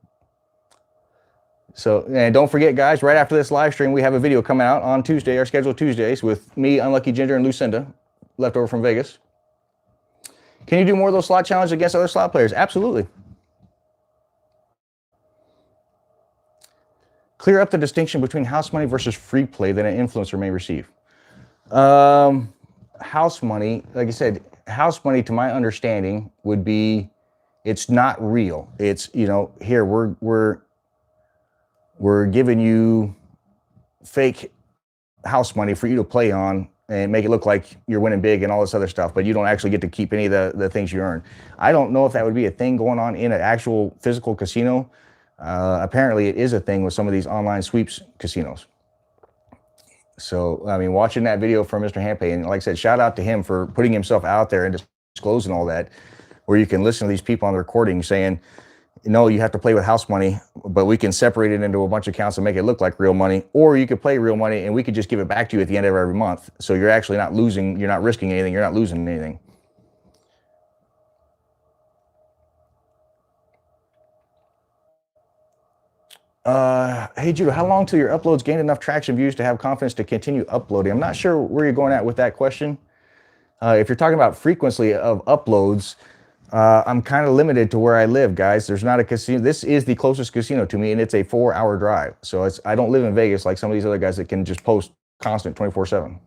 Speaker 1: So, and don't forget, guys, right after this live stream, we have a video coming out on Tuesday, our scheduled Tuesdays, with me, Unlucky Ginger, and Lucinda, left over from Vegas. Can you do more of those slot challenges against other slot players? Absolutely. Clear up the distinction between house money versus free play that an influencer may receive. House money, like I said, house money, to my understanding, would be, it's not real. It's, you know, here we're giving you fake house money for you to play on and make it look like you're winning big and all this other stuff, but you don't actually get to keep any of the things you earn. I don't know if that would be a thing going on in an actual physical casino. Apparently it is a thing with some of these online sweeps casinos. So, I mean, watching that video from Mr. Hampay, and like I said, shout out to him for putting himself out there and disclosing all that, where you can listen to these people on the recording saying, no, you have to play with house money, but we can separate it into a bunch of accounts and make it look like real money, or you could play real money and we could just give it back to you at the end of every month. So you're actually not losing, you're not risking anything, you're not losing anything. Hey Judo, how long till your uploads gain enough traction views to have confidence to continue uploading? I'm not sure where you're going at with that question. If you're talking about frequency of uploads, I'm kind of limited to where I live, guys. There's not a casino. This is the closest casino to me, and it's a 4-hour drive. So I don't live in Vegas like some of these other guys that can just post constant 24/7.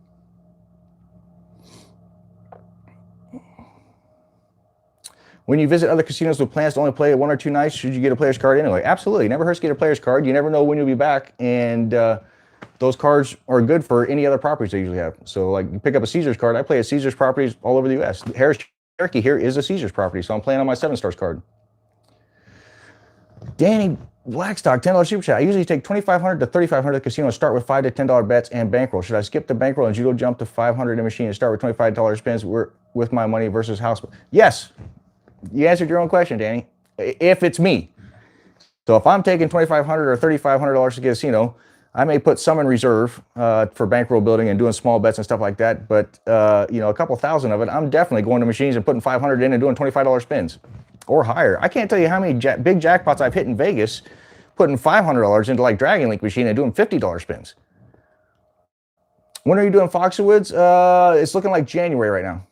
Speaker 1: When you visit other casinos with plans to only play 1 or 2 nights, should you get a player's card anyway? Absolutely. Never hurts to get a player's card. You never know when you'll be back. And those cards are good for any other properties they usually have. So like you pick up a Caesars card. I play at Caesars properties all over the U.S. Harris Cherokee here is a Caesars property. So I'm playing on my 7 Stars card. Danny Blackstock, $10 super chat. I usually take $2,500 to $3,500 at casino and start with $5 to $10 bets and bankroll. Should I skip the bankroll and judo jump to $500 in machine and start with $25 spins with my money versus house? Yes. You answered your own question, Danny. If it's me. So if I'm taking $2,500 or $3,500 to get a casino, I may put some in reserve for bankroll building and doing small bets and stuff like that. But a couple thousand of it, I'm definitely going to machines and putting 500 in and doing $25 spins or higher. I can't tell you how many big jackpots I've hit in Vegas, putting $500 into like Dragon Link machine and doing $50 spins. When are you doing Foxwoods? It's looking like January right now.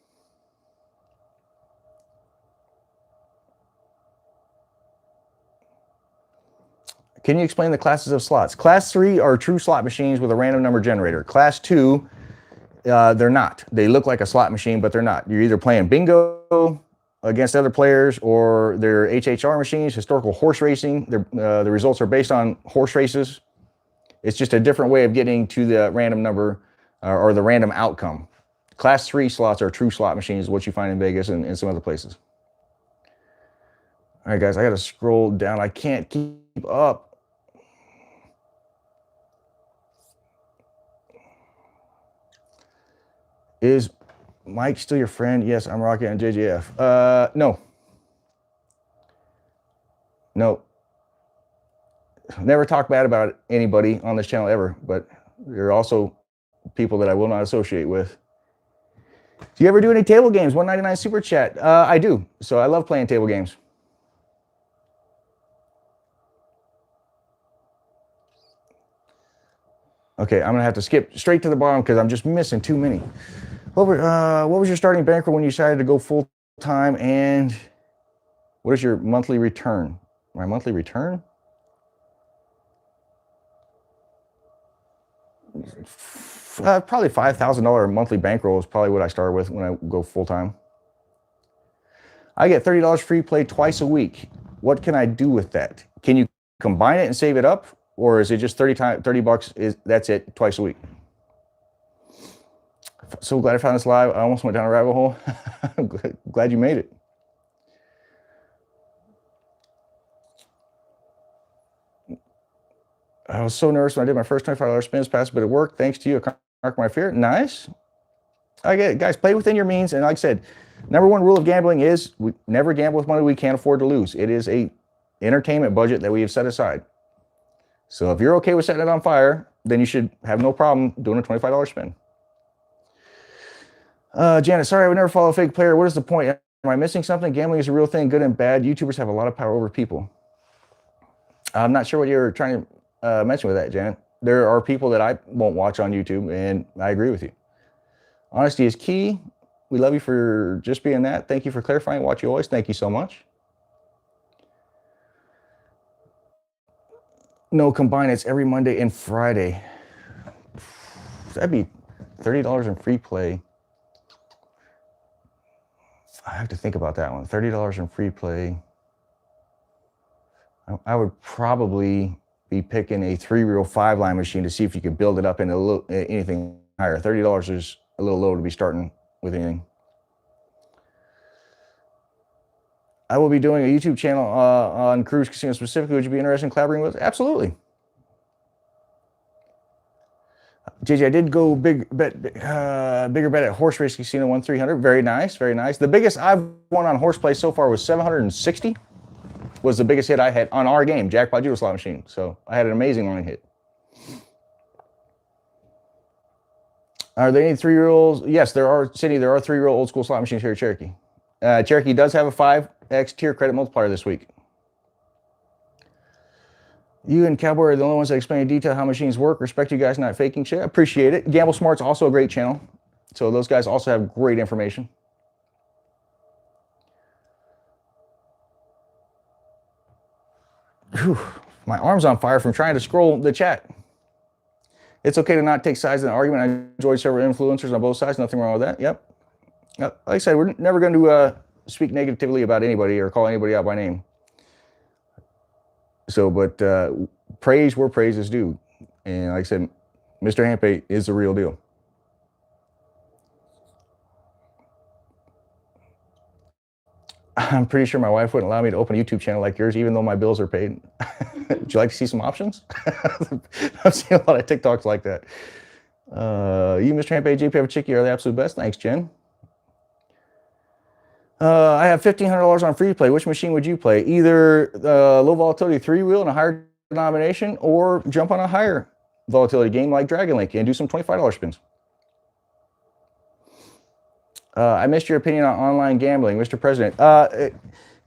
Speaker 1: Can you explain the classes of slots? Class 3 are true slot machines with a random number generator. Class 2, they're not. They look like a slot machine, but they're not. You're either playing bingo against other players, or they're HHR machines, historical horse racing. The results are based on horse races. It's just a different way of getting to the random number or the random outcome. Class 3 slots are true slot machines, what you find in Vegas and some other places. All right, guys, I got to scroll down. I can't keep up. Is Mike still your friend? Yes, I'm rocking on JJF. No. Never talk bad about anybody on this channel ever, but there are also people that I will not associate with. Do you ever do any table games? 199 super chat. I do. So I love playing table games. Okay, I'm gonna have to skip straight to the bottom because I'm just missing too many. What was your starting bankroll when you decided to go full time, and what is your monthly return? My monthly return? Probably $5,000 monthly bankroll is probably what I start with when I go full time. I get $30 free play twice a week. What can I do with that? Can you combine it and save it up, or is it just 30 bucks? That's it twice a week? So glad I found this live. I almost went down a rabbit hole. Glad you made it. I was so nervous when I did my first $25 spins pass, but it worked. Thanks to you. I conquered my fear. Nice. I get it. Guys, play within your means. And like I said, number one rule of gambling is we never gamble with money we can't afford to lose. It is a entertainment budget that we have set aside. So if you're okay with setting it on fire, then you should have no problem doing a $25 spin. Janet, sorry, I would never follow a fake player. What is the point? Am I missing something? Gambling is a real thing, good and bad. YouTubers have a lot of power over people. I'm not sure what you're trying to mention with that, Janet. There are people that I won't watch on YouTube, and I agree with you. Honesty is key. We love you for just being that. Thank you for clarifying. Watch you always. Thank you so much. No, combine. It's every Monday and Friday. That'd be $30 in free play. I have to think about that one. $30 in free play. I would probably be picking a 3-reel 5-line machine to see if you could build it up into anything higher. $30 is a little low to be starting with anything. I will be doing a YouTube channel on Cruise Casino specifically. Would you be interested in collaborating with? Absolutely. JJ, I did go bigger bet at Horse Race Casino, won 300. Very nice, very nice. The biggest I've won on horseplay so far was 760. Was the biggest hit I had on our game, Jackpot Judo Slot Machine. So I had an amazing line hit. Are there any 3-reel? Yes, there are, Cindy. There are 3-reel old school slot machines here at Cherokee. Cherokee does have a 5x tier credit multiplier this week. You and Cowboy are the only ones that explain in detail how machines work. Respect you guys not faking shit. I appreciate it. Gamble Smart's also a great channel. So those guys also have great information. Whew, my arm's on fire from trying to scroll the chat. It's okay to not take sides in an argument. I enjoy several influencers on both sides. Nothing wrong with that. Yep. Like I said, we're never going to speak negatively about anybody or call anybody out by name. So, but praise where praise is due. And like I said, Mr. Hampe is the real deal. I'm pretty sure my wife wouldn't allow me to open a YouTube channel like yours, even though my bills are paid. Would you like to see some options? I've seen a lot of TikToks like that. You, Mr. Hampe, JP, have a chickie, are the absolute best. Thanks, Jen. I have $1,500 on free play. Which machine would you play? Either low volatility 3-wheel and a higher denomination, or jump on a higher volatility game like Dragon Link and do some $25 spins. I missed your opinion on online gambling, Mr. President.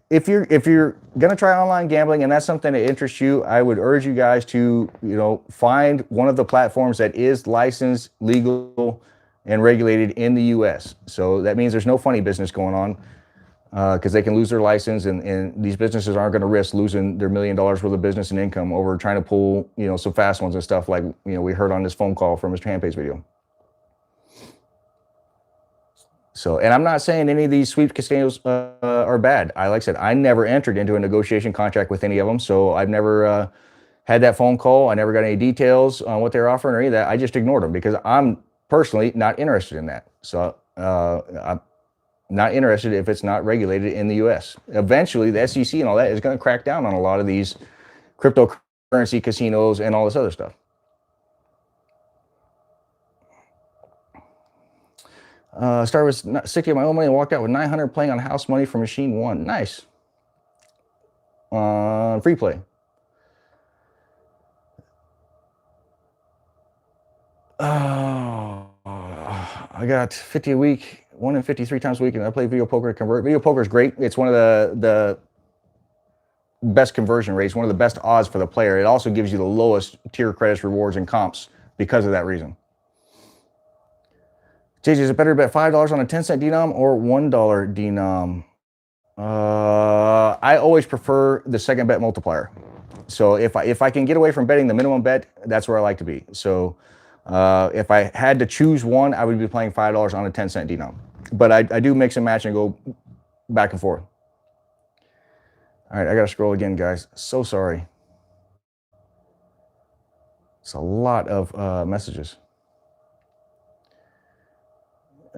Speaker 1: If you're gonna try online gambling and that's something that interests you, I would urge you guys to find one of the platforms that is licensed, legal, and regulated in the U.S. So that means there's no funny business going on, because they can lose their license, and these businesses aren't going to risk losing their $1 million worth of business and income over trying to pull some fast ones and stuff like we heard on this phone call from Mr. Handpay's video. So, and I'm not saying any of these sweep casinos are bad. Like I said, I never entered into a negotiation contract with any of them, so I've never had that phone call. I never got any details on what they're offering or any of that. I just ignored them because I'm personally not interested in that. So I'm not interested if it's not regulated in the U.S. Eventually, the SEC and all that is going to crack down on a lot of these cryptocurrency casinos and all this other stuff. Started with 60 of my own money and walked out with 900 playing on house money for machine 1. Nice. Free play. Oh, I got 50 a week, 1 in 53 times a week, and I play video poker to convert. Video poker is great. It's one of the best conversion rates, one of the best odds for the player. It also gives you the lowest tier credits, rewards, and comps because of that reason. JJ, is it better to bet $5 on a 10-cent denom or $1 denom? I always prefer the second bet multiplier. So if I can get away from betting the minimum bet, that's where I like to be. So if I had to choose one, I would be playing $5 on a 10-cent denom. But I do mix and match and go back and forth. All right, I got to scroll again, guys. So sorry. It's a lot of messages.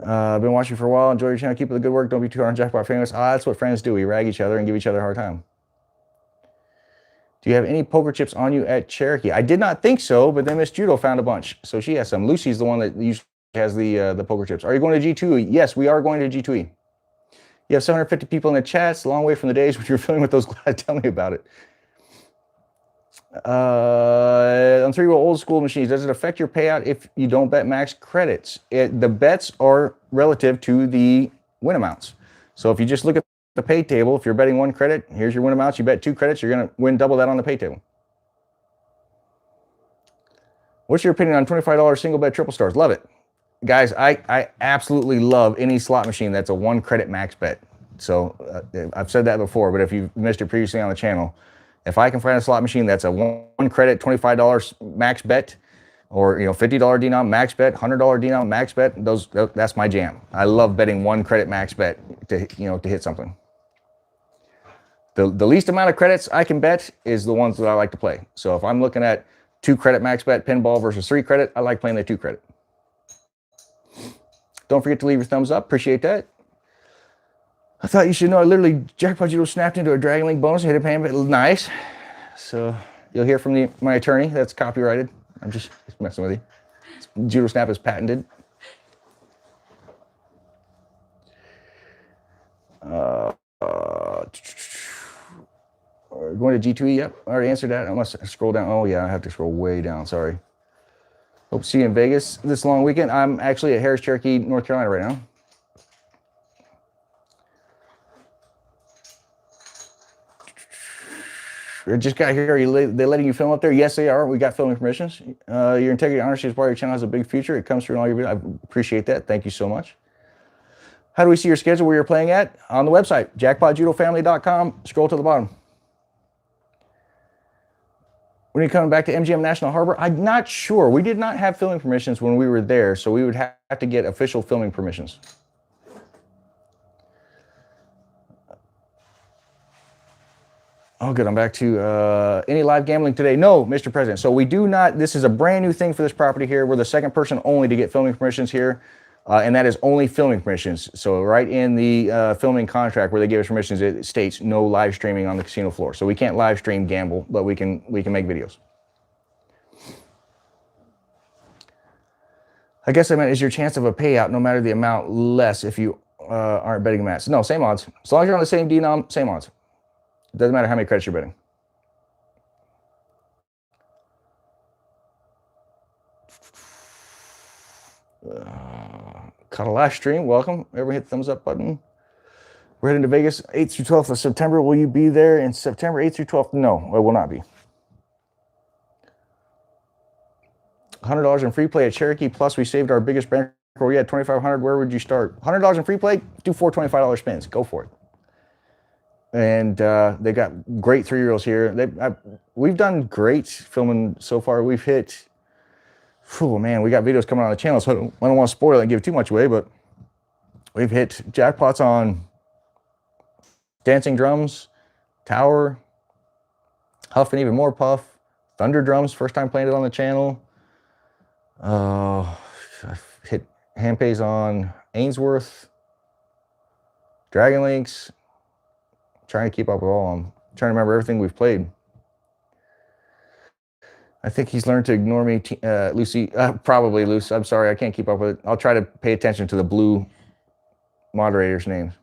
Speaker 1: I've been watching for a while. Enjoy your channel. Keep up the good work. Don't be too hard on Jackpot Famous. That's what friends do. We rag each other and give each other a hard time. Do you have any poker chips on you at Cherokee? I did not think so, but then Miss Judo found a bunch. So she has some. Lucy's the one that usually has the poker chips. Are you going to G2E? Yes, we are going to G2E. You have 750 people in the chat. It's a long way from the days when you're filming with those guys. Tell me about it. On 3-wheel old school machines, does it affect your payout if you don't bet max credits? The bets are relative to the win amounts. So if you just look at the pay table, if you're betting 1 credit, here's your win amounts. You bet 2 credits, you're going to win double that on the pay table. What's your opinion on $25 single bet triple stars? Love it. Guys, I absolutely love any slot machine that's a 1 credit max bet. So I've said that before, but if you've missed it previously on the channel, if I can find a slot machine that's a 1 credit, $25 max bet, or $50 denom max bet, $100 denom max bet, that's my jam. I love betting 1 credit max bet to hit something. The least amount of credits I can bet is the ones that I like to play. So if I'm looking at 2 credit max bet pinball versus 3 credit, I like playing the 2 credit. Don't forget to leave your thumbs up. Appreciate that. I thought you should know I literally Jackpot Judo snapped into a Dragon Link bonus and hit a payment. Nice. So you'll hear from my attorney. That's copyrighted. I'm just messing with you. Judo Snap is patented. Going to G2E? Yep, I already answered that. I must scroll down. Oh yeah, I have to scroll way down. Sorry. Hope to see you in Vegas this long weekend. I'm actually at Harris, Cherokee, North Carolina right now. I just got here. Are they letting you film up there? Yes, they are. We got filming permissions. Your integrity and honesty is why your channel has a big future. It comes through in all your videos. I appreciate that. Thank you so much. How do we see your schedule where you're playing at? On the website, jackpotjudofamily.com. Scroll to the bottom. When are you coming back to MGM National Harbor? I'm not sure. We did not have filming permissions when we were there, so we would have to get official filming permissions. Oh, good. I'm back to any live gambling today? No, Mr. President. So we do not. This is a brand new thing for this property here. We're the second person only to get filming permissions here, and that is only filming permissions. So right in the filming contract where they give us permissions, it states no live streaming on the casino floor. So we can't live stream gamble, but we can make videos. I guess I meant, is your chance of a payout, no matter the amount, less if you aren't betting mats. No, same odds. As long as you're on the same denom, same odds. It doesn't matter how many credits you're betting. Caught a live stream. Welcome. Everyone hit the thumbs up button. We're heading to Vegas 8th through 12th of September. Will you be there in September 8th through 12th? No, I will not be. $100 in free play at Cherokee. Plus, we saved our biggest bankroll. We had $2,500. Where would you start? $100 in free play. Do 4 $25 spins. Go for it. And they got great 3-year-olds here. We've done great filming so far. We've hit. Oh man, we got videos coming on the channel, so I don't want to spoil it and give too much away. But we've hit jackpots on Dancing Drums, Tower, Huff and Even More Puff, Thunder Drums. First time playing it on the channel. I've hit hand pays on Ainsworth, Dragon Links. Trying to keep up with all of them. Trying to remember everything we've played. I think he's learned to ignore me, Lucy. Probably, Luce. I'm sorry, I can't keep up with it. I'll try to pay attention to the blue moderators' names.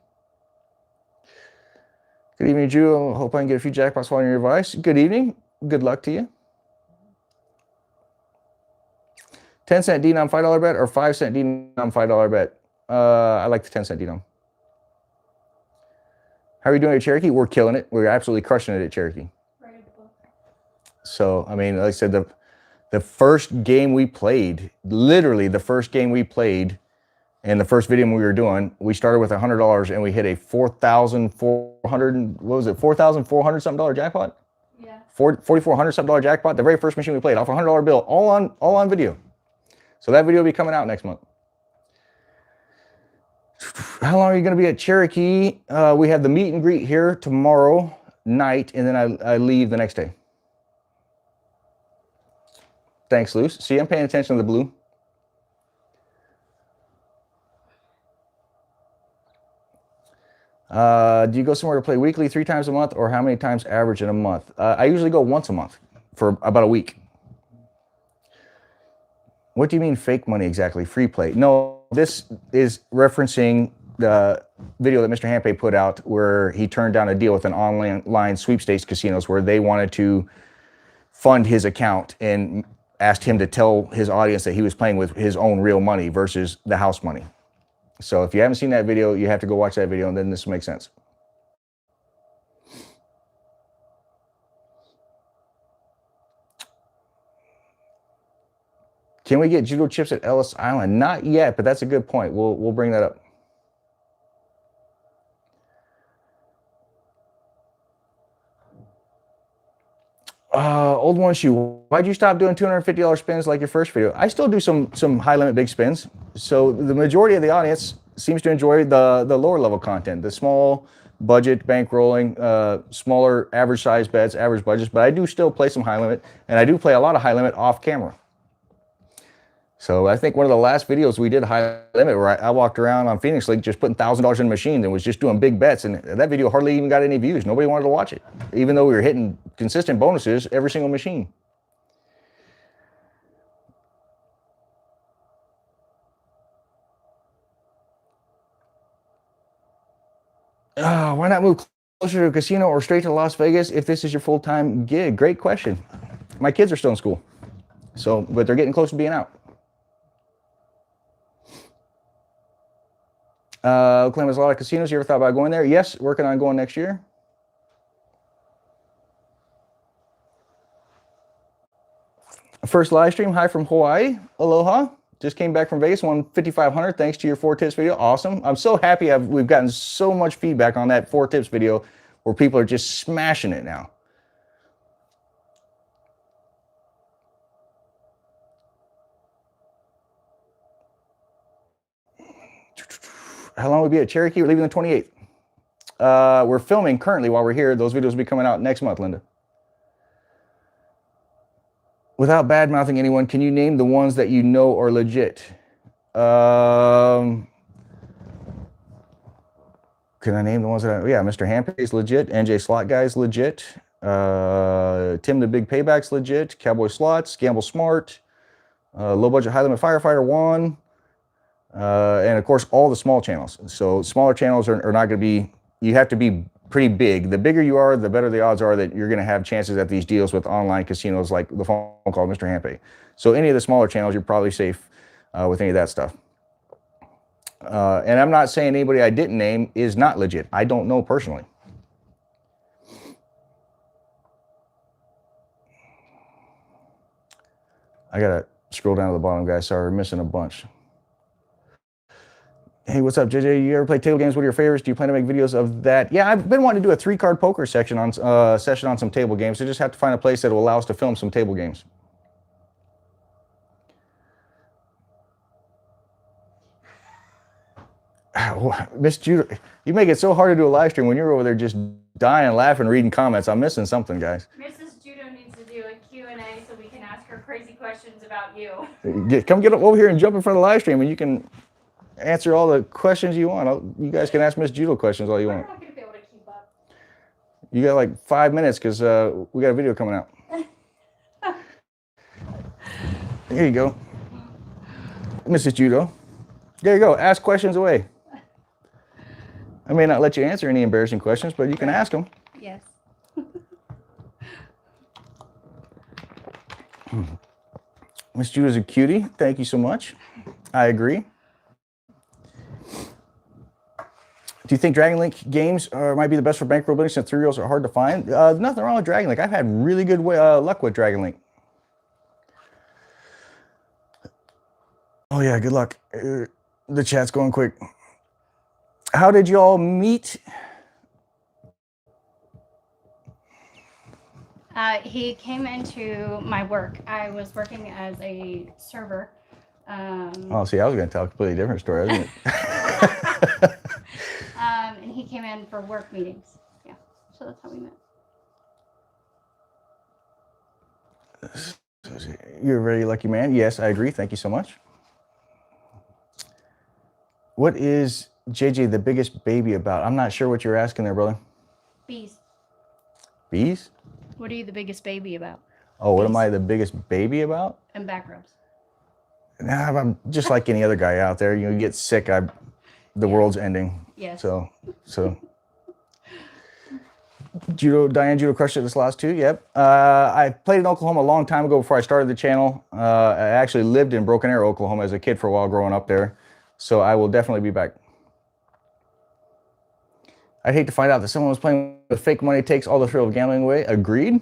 Speaker 1: Good evening, Drew. I hope I can get a few jackpots following your advice. Good evening. Good luck to you. 10-cent denom $5 bet or 5-cent denom $5 bet? I like the 10-cent denom. How are you doing at Cherokee? We're killing it. We're absolutely crushing it at Cherokee. So, I mean, like I said, the first game we played, literally the first game we played, and the first video we were doing, we started with $100 and we hit a $4,400, what was it, $4,400 something dollar jackpot? Yeah. $4,400 something dollar jackpot. The very first machine we played off a $100 bill, all on video. So that video will be coming out next month. How long are you going to be at Cherokee? We have the meet and greet here tomorrow night, and then I leave the next day. Thanks, Luce. See, I'm paying attention to the blue. Do you go somewhere to play weekly, 3 times a month, or how many times average in a month? I usually go once a month for about a week. What do you mean fake money exactly? Free play? No, this is referencing the video that Mr. Hampe put out where he turned down a deal with an online sweepstakes casinos where they wanted to fund his account and asked him to tell his audience that he was playing with his own real money versus the house money. So if you haven't seen that video, you have to go watch that video and then this will make sense. Can we get judo chips at Ellis Island? Not yet, but that's a good point. We'll bring that up. Old one shoe. Why'd you stop doing $250 spins like your first video? I still do some high limit big spins. So the majority of the audience seems to enjoy the lower level content, the small budget bankrolling, smaller average size bets, average budgets. But I do still play some high limit, and I do play a lot of high limit off camera. So I think one of the last videos we did high limit where I walked around on Phoenix Lake just putting $1,000 in a machine and was just doing big bets, and that video hardly even got any views. Nobody wanted to watch it, even though we were hitting consistent bonuses every single machine. Why not move closer to a casino or straight to Las Vegas if this is your full-time gig? Great question. My kids are still in school, but they're getting close to being out. Oklahoma has a lot of casinos. You ever thought about going there? Yes, working on going next year. First live stream. Hi from Hawaii. Aloha. Just came back from Vegas. Won 5,500 thanks to your 4 tips video. Awesome. I'm so happy we've gotten so much feedback on that 4 tips video where people are just smashing it now. How long will we be at Cherokee? We're leaving the 28th. We're filming currently while we're here. Those videos will be coming out next month, Linda. Without bad-mouthing anyone, can you name the ones that you know are legit? Can I name the ones that yeah, Mr. Hampe is legit. NJ Slot Guy's legit. Tim the Big Payback's legit. Cowboy Slots, Gamble Smart, Low Budget High Limit Firefighter 1. And of course, all the small channels. So smaller channels are not going to be, you have to be pretty big. The bigger you are, the better the odds are that you're going to have chances at these deals with online casinos like the phone call Mr. Handpay. So any of the smaller channels, you're probably safe with any of that stuff. And I'm not saying anybody I didn't name is not legit. I don't know personally. I gotta scroll down to the bottom, guys. Sorry, we're missing a bunch. Hey, what's up, JJ? You ever play table games? What are your favorites? Do you plan to make videos of that? Yeah, I've been wanting to do a 3-card poker session on some table games. So just have to find a place that will allow us to film some table games. Miss Judah, you make it so hard to do a live stream when you're over there just dying, laughing, reading comments. I'm missing something, guys.
Speaker 2: Mrs. Judo needs to do a Q&A so we can ask her crazy questions about you.
Speaker 1: Come get over here and jump in front of the live stream, and you can answer all the questions you want. You guys can ask Miss Judo questions all you want.
Speaker 2: We're not going to be able to keep up.
Speaker 1: You got like 5 minutes because we got a video coming out. Here you go, Mrs. Judo. There you go. Ask questions away. I may not let you answer any embarrassing questions, but you can ask them.
Speaker 2: Yes.
Speaker 1: Miss Judo's a cutie. Thank you so much. I agree. Do you think Dragon Link games might be the best for bankroll building since 3-year-olds are hard to find? Nothing wrong with Dragon Link. I've had really good luck with Dragon Link. Oh yeah, good luck. The chat's going quick. How did you all meet?
Speaker 2: He came into my work. I was working as a server.
Speaker 1: Oh, see, I was going to tell a completely different story, wasn't it?
Speaker 2: And he came in for work meetings. Yeah, so that's how we met.
Speaker 1: You're a very lucky man. Yes, I agree. Thank you so much. What is JJ the biggest baby about? I'm not sure what you're asking there, brother.
Speaker 2: Bees.
Speaker 1: Bees?
Speaker 2: What are you the biggest baby about?
Speaker 1: Oh, what am I the biggest baby about?
Speaker 2: And back rubs.
Speaker 1: Nah, I'm just like any other guy out there. You get sick, the world's ending.
Speaker 2: Yes.
Speaker 1: So Diane Judo crushed it this last two. Yep. I played in Oklahoma a long time ago before I started the channel. I actually lived in Broken Arrow, Oklahoma as a kid for a while growing up there. So I will definitely be back. I'd hate to find out that someone was playing with fake money takes all the thrill of gambling away. Agreed?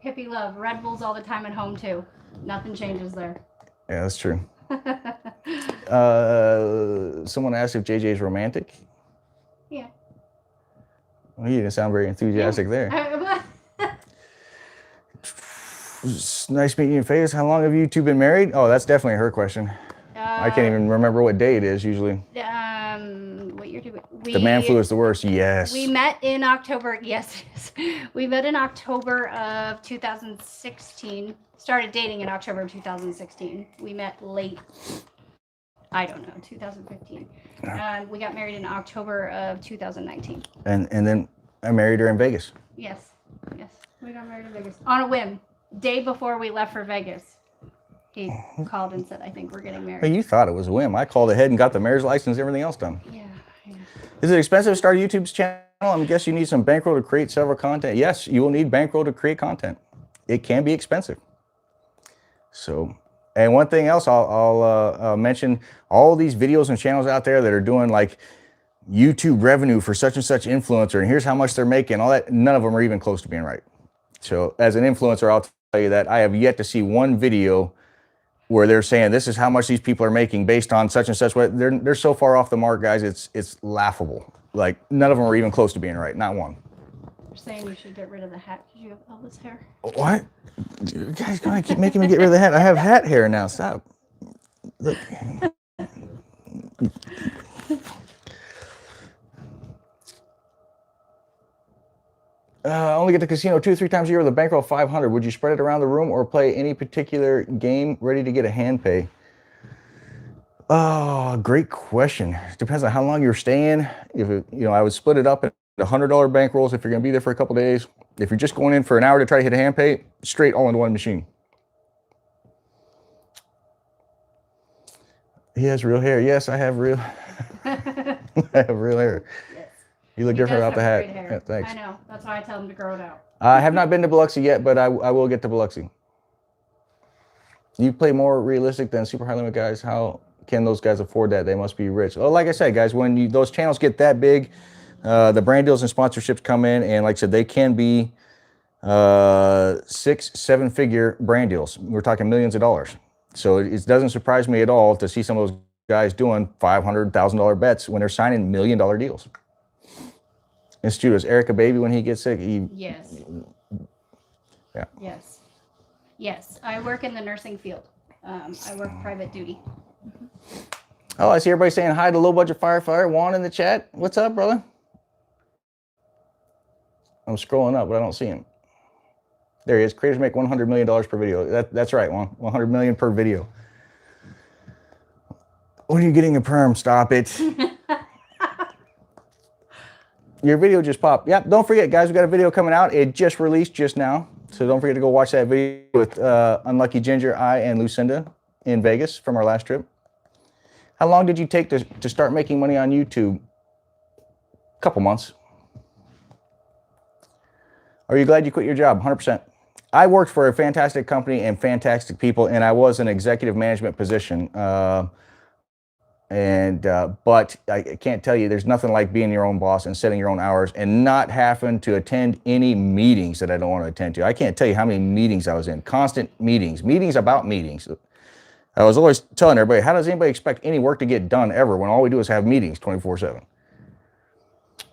Speaker 2: Hippie love. Red Bulls all the time at home too. Nothing changes there.
Speaker 1: Yeah, that's true. Someone asked if JJ is romantic.
Speaker 2: Yeah.
Speaker 1: Well, you didn't sound very enthusiastic there. Nice meeting you in Vegas. How long have you two been married? Oh, that's definitely her question. I can't even remember what day it is usually.
Speaker 2: What year did we?
Speaker 1: The man flu is the worst. Yes.
Speaker 2: We met in October. Yes, it is. We met in October of 2016. Started dating in October of 2016. We met late, I don't know, 2015. We got married in October of 2019.
Speaker 1: And then I married her in Vegas.
Speaker 2: Yes, yes. We got married in Vegas on a whim. Day before we left for Vegas, he called and said, I think we're getting married.
Speaker 1: Hey, you thought it was a whim. I called ahead and got the marriage license and everything else done.
Speaker 2: Yeah.
Speaker 1: Is it expensive to start a YouTube channel? I guess you need some bankroll to create several content. Yes, you will need bankroll to create content. It can be expensive. So, and one thing else I'll mention, all these videos and channels out there that are doing like YouTube revenue for such and such influencer, and here's how much they're making, all that, none of them are even close to being right. So as an influencer, I'll tell you that I have yet to see one video where they're saying this is how much these people are making based on such and such. They're so far off the mark, guys. It's laughable. Like none of them are even close to being right. Not one.
Speaker 2: You're saying you should get rid of the hat because you have Elvis hair.
Speaker 1: What? You guys gonna keep making me get rid of the hat. I have hat hair now. Stop. Look. Only get to casino 2 or 3 times a year with a bankroll of 500. Would you spread it around the room or play any particular game ready to get a hand pay? Oh, great question. Depends on how long you're staying. I would split it up into $100 bankrolls if you're going to be there for a couple days. If you're just going in for an hour to try to hit a hand pay, straight all into one machine. He has real hair. Yes, I have real. I have real hair.
Speaker 2: Yes.
Speaker 1: You look
Speaker 2: He
Speaker 1: different
Speaker 2: does
Speaker 1: without the
Speaker 2: have
Speaker 1: hat.
Speaker 2: great hair.
Speaker 1: Yeah, thanks.
Speaker 2: I know. That's why I tell him to grow it out.
Speaker 1: I have not been to Biloxi yet, but I will get to Biloxi. You play more realistic than super high limit guys. How can those guys afford that? They must be rich. Well, like I said, guys, when those channels get that big, the brand deals and sponsorships come in, and like I said, they can be 6-7 figure brand deals. We're talking millions of dollars. So it doesn't surprise me at all to see some of those guys doing $500,000 bets when they're signing $1 million deals. And Stu, is Eric a baby when he gets sick?
Speaker 2: Yes.
Speaker 1: Yeah.
Speaker 2: Yes. Yes. I work in the nursing field. I work private duty.
Speaker 1: Oh, I see everybody saying hi to low budget firefighter Juan in the chat. What's up, brother? I'm scrolling up, but I don't see him. There he is. Creators make $100 million per video. That's right, Juan. $100 million per video. When are you getting a perm? Stop it. Your video just popped. Yep, don't forget, guys, we got a video coming out. It just released just now. So don't forget to go watch that video with Unlucky Ginger, I, and Lucinda in Vegas from our last trip. How long did you take to start making money on YouTube? A couple months. Are you glad you quit your job? 100%. I worked for a fantastic company and fantastic people, and I was in an executive management position. But I can't tell you, there's nothing like being your own boss and setting your own hours and not having to attend any meetings that I don't want to attend to. I can't tell you how many meetings I was in, constant meetings about meetings. I was always telling everybody, how does anybody expect any work to get done ever when all we do is have meetings 24/7?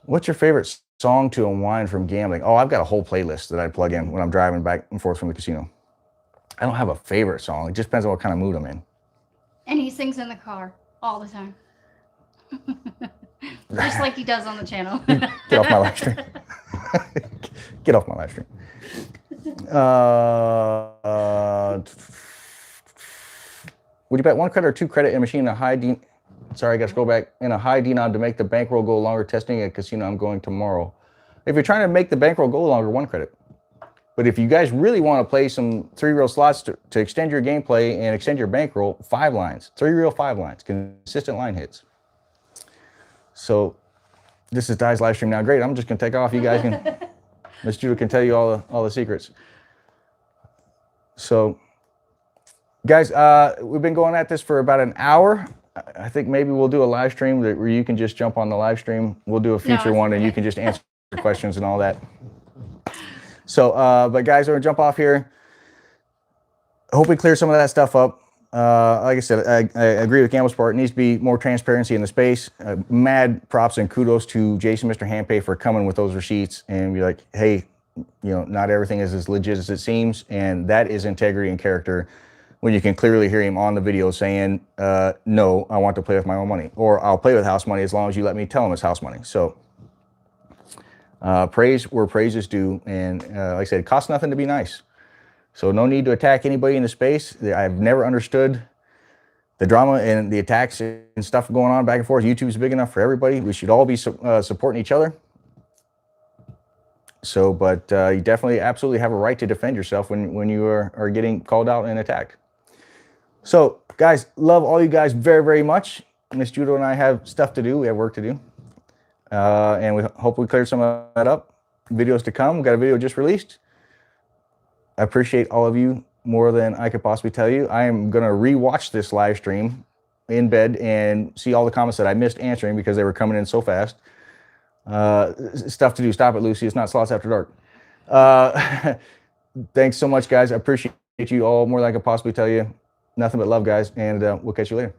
Speaker 1: What's your favorite song to unwind from gambling? Oh, I've got a whole playlist that I plug in when I'm driving back and forth from the casino. I don't have a favorite song. It just depends on what kind of mood I'm in.
Speaker 2: And he sings in the car all the time. Just like he does on the channel.
Speaker 1: Get off my live stream. Get off my live stream. Would you bet 1 credit or 2 credit in a machine in a high D? Sorry, I got to scroll back. In a high denom to make the bankroll go longer. Testing at a casino I'm going tomorrow. If you're trying to make the bankroll go longer, 1 credit. But if you guys really want to play some 3-reel slots to extend your gameplay and extend your bankroll, 5 lines, 3-reel 5 lines, consistent line hits. So this is Di's live stream now. Great, I'm just gonna take off. You guys can, Miss Judah can tell you all the secrets. So guys, we've been going at this for about an hour. I think maybe we'll do a live stream where you can just jump on the live stream. We'll do a future one and you can just answer questions and all that. So, but guys, we're gonna jump off here. I hope we clear some of that stuff up. Like I said, I agree with Gamble's part. It needs to be more transparency in the space. Mad props and kudos to Jason, Mr. Handpay, for coming with those receipts and be like, hey, not everything is as legit as it seems. And that is integrity and character when you can clearly hear him on the video saying, no, I want to play with my own money, or I'll play with house money as long as you let me tell him it's house money. So praise where praise is due. And like I said, it costs nothing to be nice. So no need to attack anybody in the space. I've never understood the drama and the attacks and stuff going on back and forth. YouTube's big enough for everybody. We should all be supporting each other. So, but you definitely absolutely have a right to defend yourself when you are getting called out and attacked. So guys, love all you guys very, very much. Miss Judo and I have stuff to do. We have work to do. And we hope we cleared some of that up. Videos to come. We've got a video just released. I appreciate all of you more than I could possibly tell you. I am going to rewatch this live stream in bed and see all the comments that I missed answering because they were coming in so fast. Stuff to do. Stop it, Lucy. It's not Slots After Dark. Thanks so much, guys. I appreciate you all more than I could possibly tell you. Nothing but love, guys, and we'll catch you later.